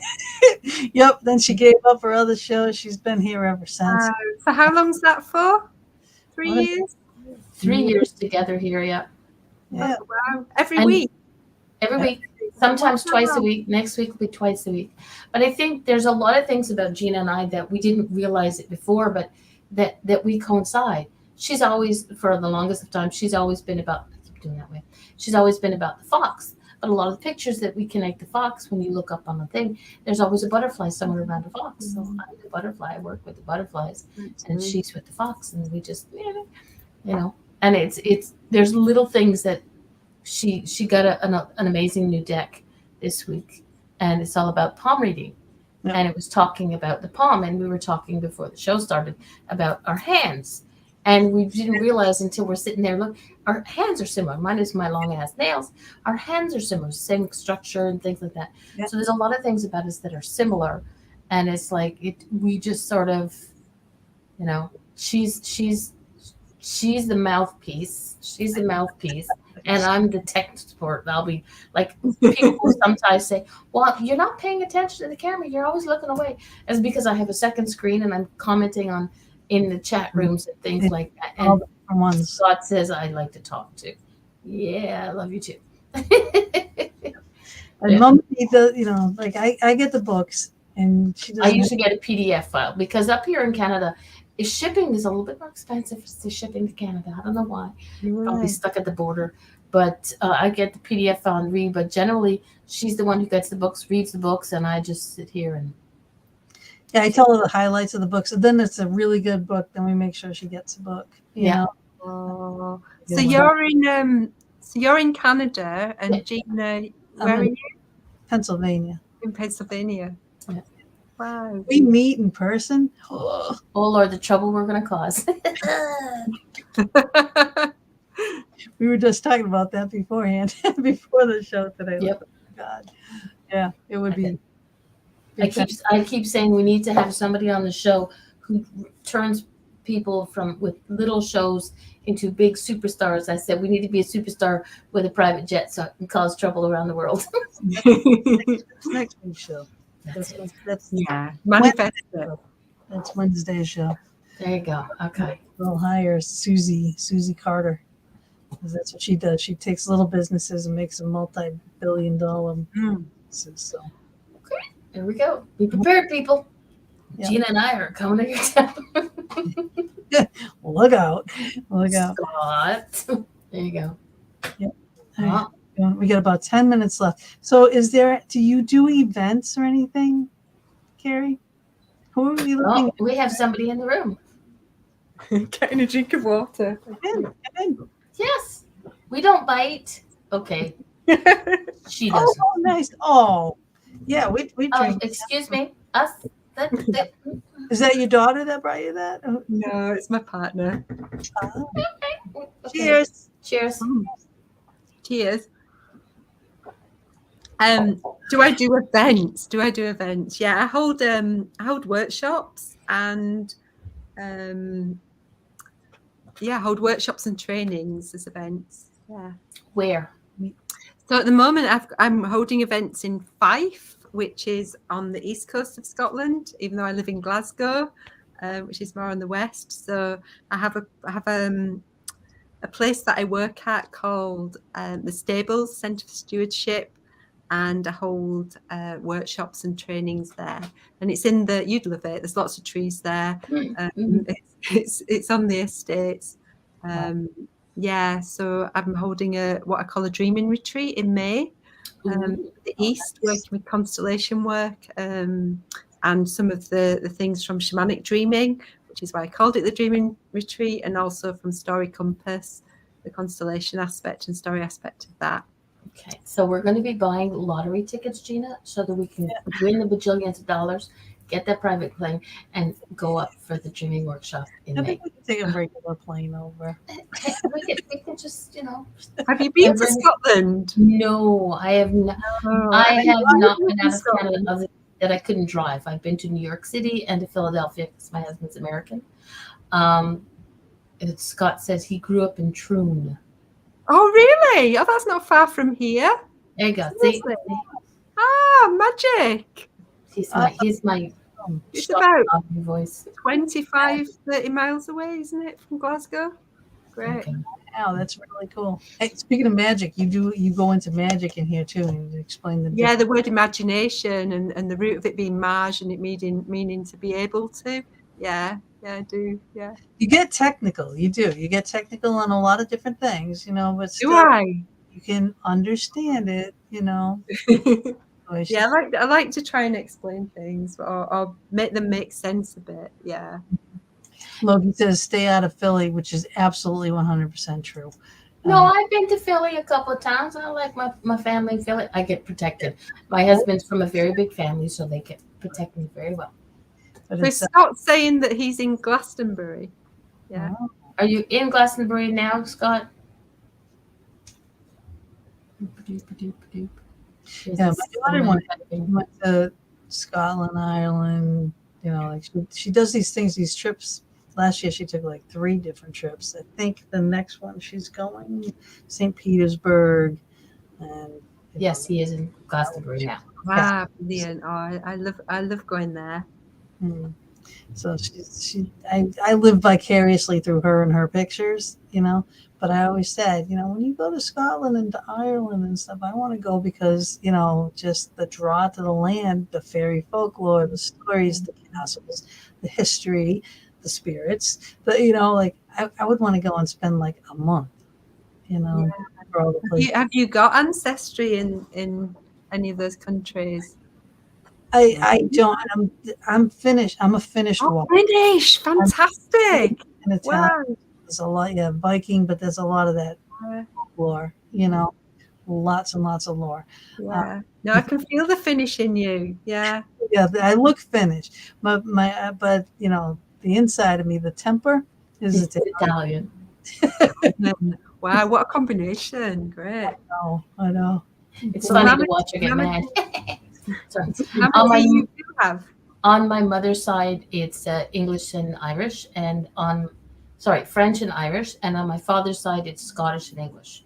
Yep. Then she gave up her other show. She's been here ever since. So how long's that for? 3 years? 3 years together here, yeah. Yeah. Wow. Every week? Every week. Sometimes twice a week. Next week will be twice a week. But I think there's a lot of things about Gina and I that we didn't realize it before, but that we coincide. She's always, for the longest of time, she's always been about, I keep doing that way, she's always been about the fox. But a lot of the pictures that we connect the fox, when you look up on the thing, there's always a butterfly somewhere around a fox. So I'm the butterfly. I work with the butterflies, and she's with the fox, and we just, and it's there's little things that she got an amazing new deck this week, and it's all about palm reading. Yeah. And it was talking about the palm, and we were talking before the show started about our hands. And we didn't realize until we're sitting there, look, our hands are similar. Mine is my long ass nails. Our hands are similar, same structure and things like that. Yeah. So there's a lot of things about us that are similar. And it's like, we just sort of, she's the mouthpiece. She's the mouthpiece. And I'm the tech support. I'll be like, people will sometimes say, well, you're not paying attention to the camera. You're always looking away. It's because I have a second screen and I'm commenting in the chat rooms and things like that. And God says I like to talk to. Yeah, I love you too. And Mom, like I get the books, and she doesn't. I usually get a PDF file because up here in Canada, shipping is a little bit more expensive to shipping to Canada. I don't know why. Right. Probably stuck at the border. But I get the PDF file and read. But generally, she's the one who gets the books, reads the books, and I just sit here and. Yeah, I tell her the highlights of the books. And then it's a really good book. Then we make sure she gets a book. You know? Oh. So you're in Canada, and yeah. Gina, where are you? Pennsylvania. In Pennsylvania. Yeah. Wow. We meet in person. Oh Lord, the trouble we're going to cause. We were just talking about that beforehand, before the show today. Yep. Oh, God. Yeah, it would be. I keep saying we need to have somebody on the show who turns people with little shows into big superstars. I said we need to be a superstar with a private jet so it can cause trouble around the world. Next week's show. That's manifesto. That's Wednesday's show. There you go. Okay. We'll hire Susie Carter, because that's what she does. She takes little businesses and makes them multi-billion-dollar businesses. So. Okay. There we go. Be prepared, people. Yep. Gina and I are coming to your town. Look out. Scott. There you go. Yep. Right. We got about 10 minutes left. So do you do events or anything, Carrie? Who are we looking at? We have somebody in the room. Getting a drink of water. Come in. Yes. We don't bite. Okay. She doesn't. Oh, nice. Oh, yeah, we drink. Excuse me. Us. Is that your daughter that brought you that? No, it's my partner. Okay. Cheers. Cheers. Cheers. Do I do events? Yeah, I hold workshops and hold workshops and trainings as events. Yeah. Where? So at the moment, I'm holding events in Fife, which is on the east coast of Scotland, even though I live in Glasgow, which is more on the west. So I have a place that I work at called the Stables Centre for Stewardship, and I hold workshops and trainings there. And it's in the, you'd love it, there's lots of trees there. It's on the estates. Yeah, so I'm holding what I call a dreaming retreat in May. The East, working with constellation work, and some of the things from Shamanic Dreaming, which is why I called it the Dreaming Retreat, and also from Story Compass, the constellation aspect and story aspect of that. Okay, so we're going to be buying lottery tickets, Gina, so that we can win the bajillions of dollars, get that private plane, and go up for the dreaming workshop in May. I think we can take a regular plane over. We can just, Have you been to Scotland? No, I have not. Oh, I have not been out of Canada other than that I couldn't drive. I've been to New York City and to Philadelphia because my husband's American. Scott says he grew up in Troon. Oh, really? Oh, that's not far from here. There you go. See? Magic. He's my It's about voice. 25, 30 miles away, isn't it, from Glasgow? Great. Okay. Wow, that's really cool. Hey, speaking of magic, you go into magic in here too, and you explain the word imagination and the root of it being maj and it meaning to be able to. Yeah, I do. Yeah. You get technical. You do. You get technical on a lot of different things, but still, you can understand it, Yeah, I like to try and explain things or make them make sense a bit. Yeah. Logan says stay out of Philly, which is absolutely 100% true. No, I've been to Philly a couple of times. I like my family in Philly. I get protected. My husband's from a very big family, so they can protect me very well. So Scott's saying that he's in Glastonbury. Yeah. Are you in Glastonbury now, Scott? Yeah, my daughter went to Scotland, Ireland. She does these things, these trips. Last year she took like 3 different trips. I think the next one she's going St. Petersburg. And yes, he is in Glastonbury now. Wow, brilliant! Oh, I love going there. So I live vicariously through her and her pictures, But I always said, when you go to Scotland and to Ireland and stuff, I want to go because, just the draw to the land, the fairy folklore, the stories, the castles, the history, the spirits. I would want to go and spend like a month, for all the places. Have you got ancestry in any of those countries? I don't. I'm Finnish. I'm a Finnish woman. Finnish, fantastic! Wow. There's a lot, Viking, but there's a lot of that lore. Lots and lots of lore. Yeah. No, I can feel the Finnish in you. Yeah. Yeah, I look Finnish, but the inside of me, the temper is Italian. Wow, what a combination! Great. I know. It's funny to watch her get mad. Sorry. How many do you have? On my mother's side, it's English and Irish, and French and Irish, and on my father's side, it's Scottish and English.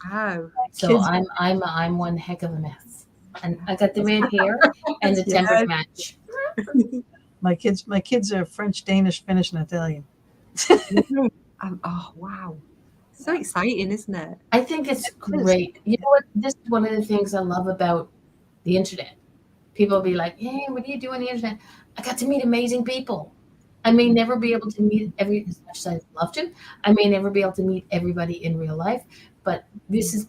Wow! So I'm one heck of a mess, and I got the red hair and the tempers match. My kids are French, Danish, Finnish, and Italian. Oh wow! So exciting, isn't it? I think it's great. You know what? This is one of the things I love about the internet. People be like, "Hey, what do you do on the internet?" I got to meet amazing people. I may never be able to meet as much as I'd love to. I may never be able to meet everybody in real life, but this is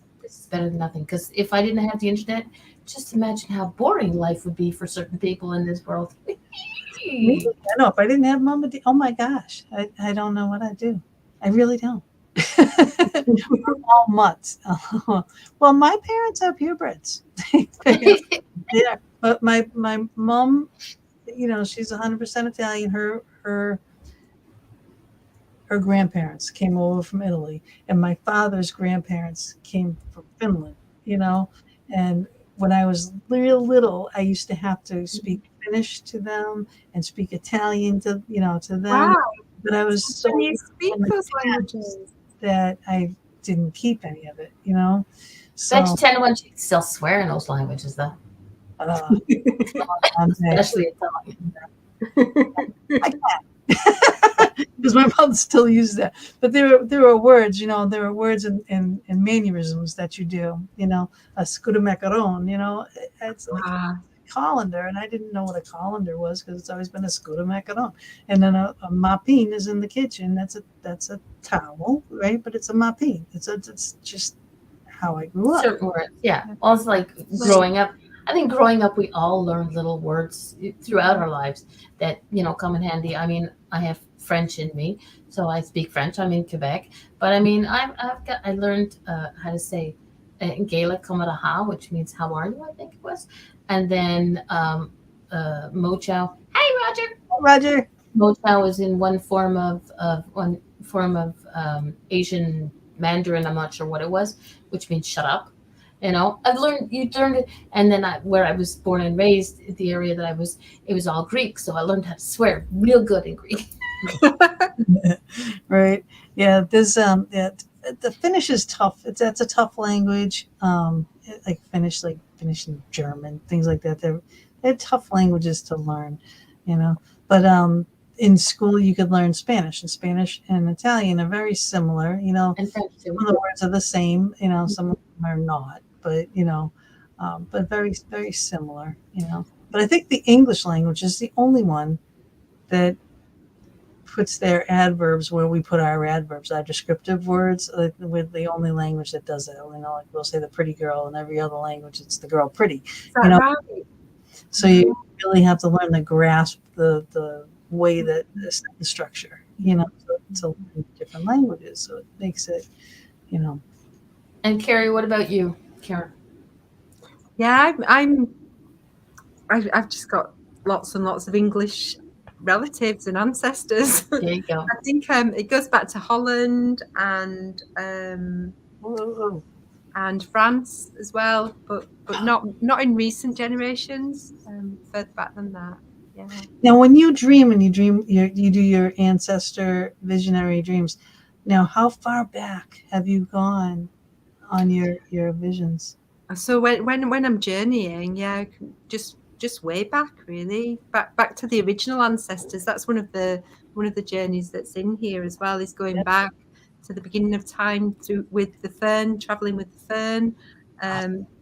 better than nothing. Because if I didn't have the internet, just imagine how boring life would be for certain people in this world. I know if I didn't have Mama D, oh my gosh, I don't know what I'd do. I really don't. We're all mutts. Well, my parents are purebreds. Yeah, but my mom, she's 100% Italian. Her grandparents came over from Italy, and my father's grandparents came from Finland. And when I was real little, I used to have to speak Finnish to them and speak Italian to them. Wow. But I was so you speak those languages that I didn't keep any of it, So, Bet you 10 to 1 she can still swear in those languages, though. Especially Italian. I can. because my mom still uses that. But there are words, there are words and mannerisms that you do, a scudamacaron, it's like colander, and I didn't know what a colander was because it's always been a scudamacaron. And then a mapin is in the kitchen. That's a towel, right? But it's a mapin. It's just how I grew up. Certain words, yeah. Also, like growing up, I think growing up, we all learned little words throughout our lives that, come in handy. I mean, I have French in me, so I speak French. I'm in Quebec, but I mean, I learned how to say in Gaelic, "Comaraha," which means "How are you?" I think it was, and then Mochow. Hey, Roger. Roger. Mochow is in one form of Asian Mandarin. I'm not sure what it was, which means "shut up." You learned it, and then where I was born and raised, the area that it was all Greek, so I learned how to swear real good in Greek. Right. Yeah. There's the Finnish is tough. That's a tough language. Like Finnish and German, things like that. They're tough languages to learn, But in school you could learn Spanish, and Italian are very similar. And French too. Some of the words are the same. Some of them are not, but very, very similar. But I think the English language is the only one that puts their adverbs where we put our adverbs, our descriptive words. With the only language that does it. Like we'll say the pretty girl, in every other language it's the girl pretty. Right? So you really have to learn to grasp the way that the structure, to learn different languages. So it makes it, And Carrie, what about you, Karen? Yeah, I've just got lots and lots of English relatives and ancestors. There you go. I think it goes back to Holland and France as well, but not in recent generations. Further back than that. Yeah. Now, when you dream you do your ancestor visionary dreams. Now, how far back have you gone on your visions? So when I'm journeying, yeah, just way back, really, back to the original ancestors. That's one of the journeys that's in here as well, is going back to the beginning of time with the fern, traveling with the fern,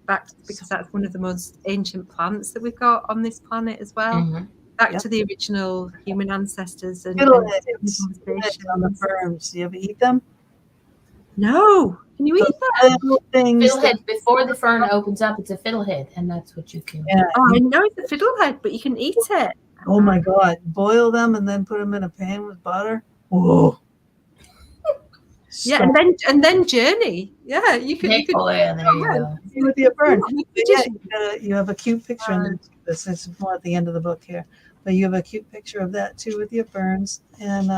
back, because that's one of the most ancient plants that we've got on this planet as well. Mm-hmm. Back to the original human ancestors and Fiddleheads on the ferns. Do you ever eat them? No. Can you eat that? Fiddlehead, before the fern opens up, it's a fiddlehead, and that's what you can. Yeah. Oh, I know it's a fiddlehead, but you can eat it. Oh my God! Boil them and then put them in a pan with butter. Whoa! Yeah, and then journey. Yeah, you could. Oh yeah, there you go. With your fern. You have a cute picture in this. It's more at the end of the book here, but you have a cute picture of that too with your ferns, and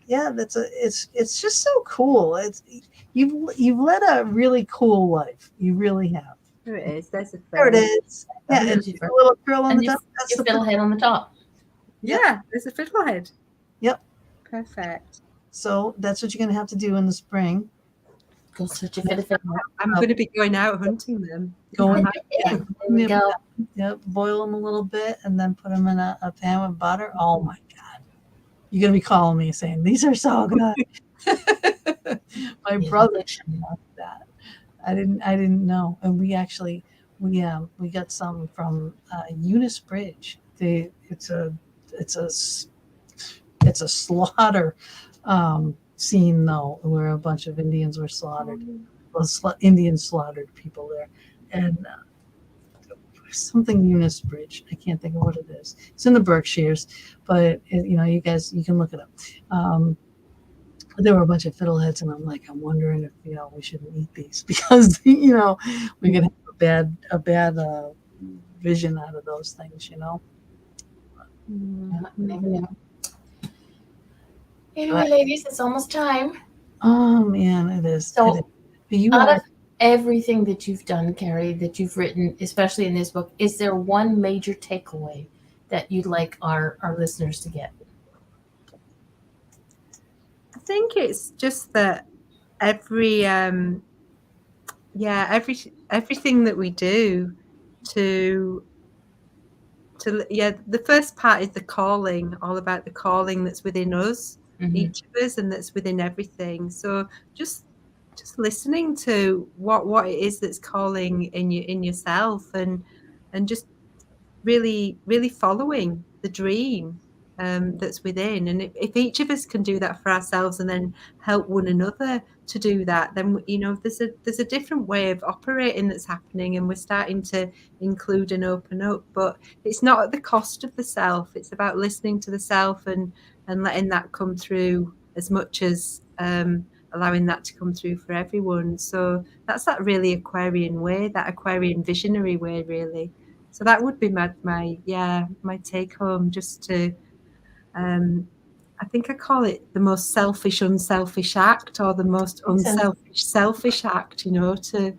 it's just so cool. You've led a really cool life. You really have. There it is. There's a fern. There it is. Yeah, and a little curl on the top. That's the fiddlehead on the top. Yeah, there's a fiddlehead. Yep. Perfect. So that's what you're going to have to do in the spring. Go search a fiddlehead. I'm going to be going out hunting them. There we go. Yep. Boil them a little bit and then put them in a pan with butter. Oh my God. You're going to be calling me saying, these are so good. My brother loved that. I didn't know. And we got some from Eunice Bridge. It's a slaughter scene though, where a bunch of Indians were slaughtered. Indians slaughtered people there, and something Eunice Bridge. I can't think of what it is. It's in the Berkshires, but you guys, you can look it up. There were a bunch of fiddleheads, and I'm wondering if we shouldn't eat these because we could have a bad vision out of those things. Anyway, ladies, it's almost time. Oh man, it is. So, out of everything that you've done, Carrie, that you've written, especially in this book, is there one major takeaway that you'd like our listeners to get? I think it's just that everything that we do the first part is the calling, all about the calling that's within us, each of us and that's within everything. So just listening to what it is that's calling in yourself, and just really following the dream that's within. And if each of us can do that for ourselves and then help one another to do that, then there's a different way of operating that's happening, and we're starting to include and open up. But it's not at the cost of the self. It's about listening to the self and letting that come through, as much as allowing that to come through for everyone. So that's that really Aquarian way, that Aquarian visionary way, really. So that would be my take home, just to I think I call it the most selfish unselfish act, or the most unselfish selfish act, to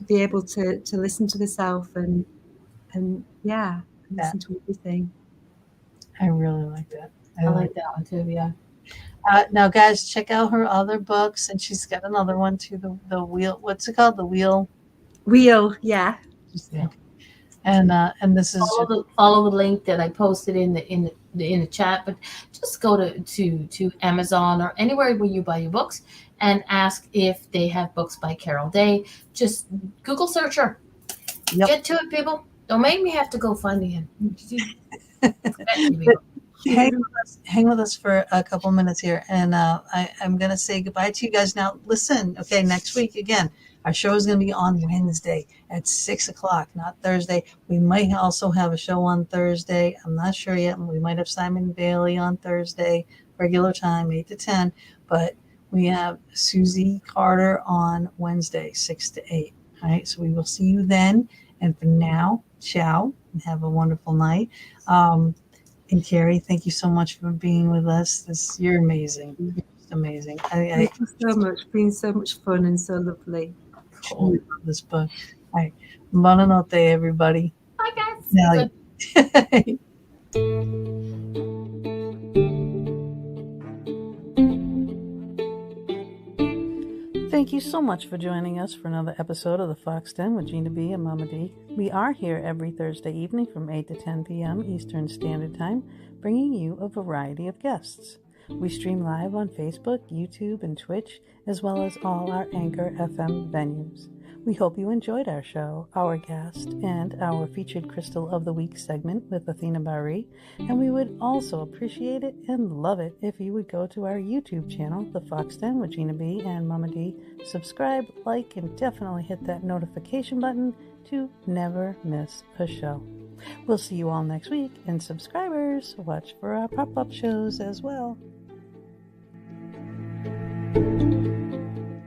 be able to listen to the self and listen to everything. I really like that. I like that one too. Yeah. Now, guys, check out her other books, and she's got another one too. The wheel. What's it called? The wheel. Yeah. And this is follow the link that I posted in the chat. But just go to Amazon or anywhere where you buy your books and ask if they have books by Carol Day. Just Google search her. Yep. Get to it, people. Don't make me have to go find it again. Hang with us for a couple minutes here, and I'm going to say goodbye to you guys now. Listen, okay, next week again, our show is going to be on Wednesday at 6:00, not Thursday. We might also have a show on Thursday. I'm not sure yet. We might have Simon Bailey on Thursday, regular time, 8 to 10. But we have Susie Carter on Wednesday, 6 to 8. All right, so we will see you then. And for now, ciao, and have a wonderful night. And Carrie, thank you so much for being with us. You're amazing. You're just amazing. Thank you so much. It's been so much fun and so lovely. Cool. I love this book. All right. Buonanotte, everybody. Bye, guys. Now, Thank you so much for joining us for another episode of the Fox Den with Gina B and Mama D. We are here every Thursday evening from 8 to 10 p.m. Eastern Standard Time, bringing you a variety of guests. We stream live on Facebook, YouTube, and Twitch, as well as all our Anchor FM venues. We hope you enjoyed our show, our guest, and our featured Crystal of the Week segment with Athena Bari, and we would also appreciate it and love it if you would go to our YouTube channel, The Fox Den with Gina B and Mama D, subscribe, like, and definitely hit that notification button to never miss a show. We'll see you all next week, and subscribers, watch for our pop-up shows as well.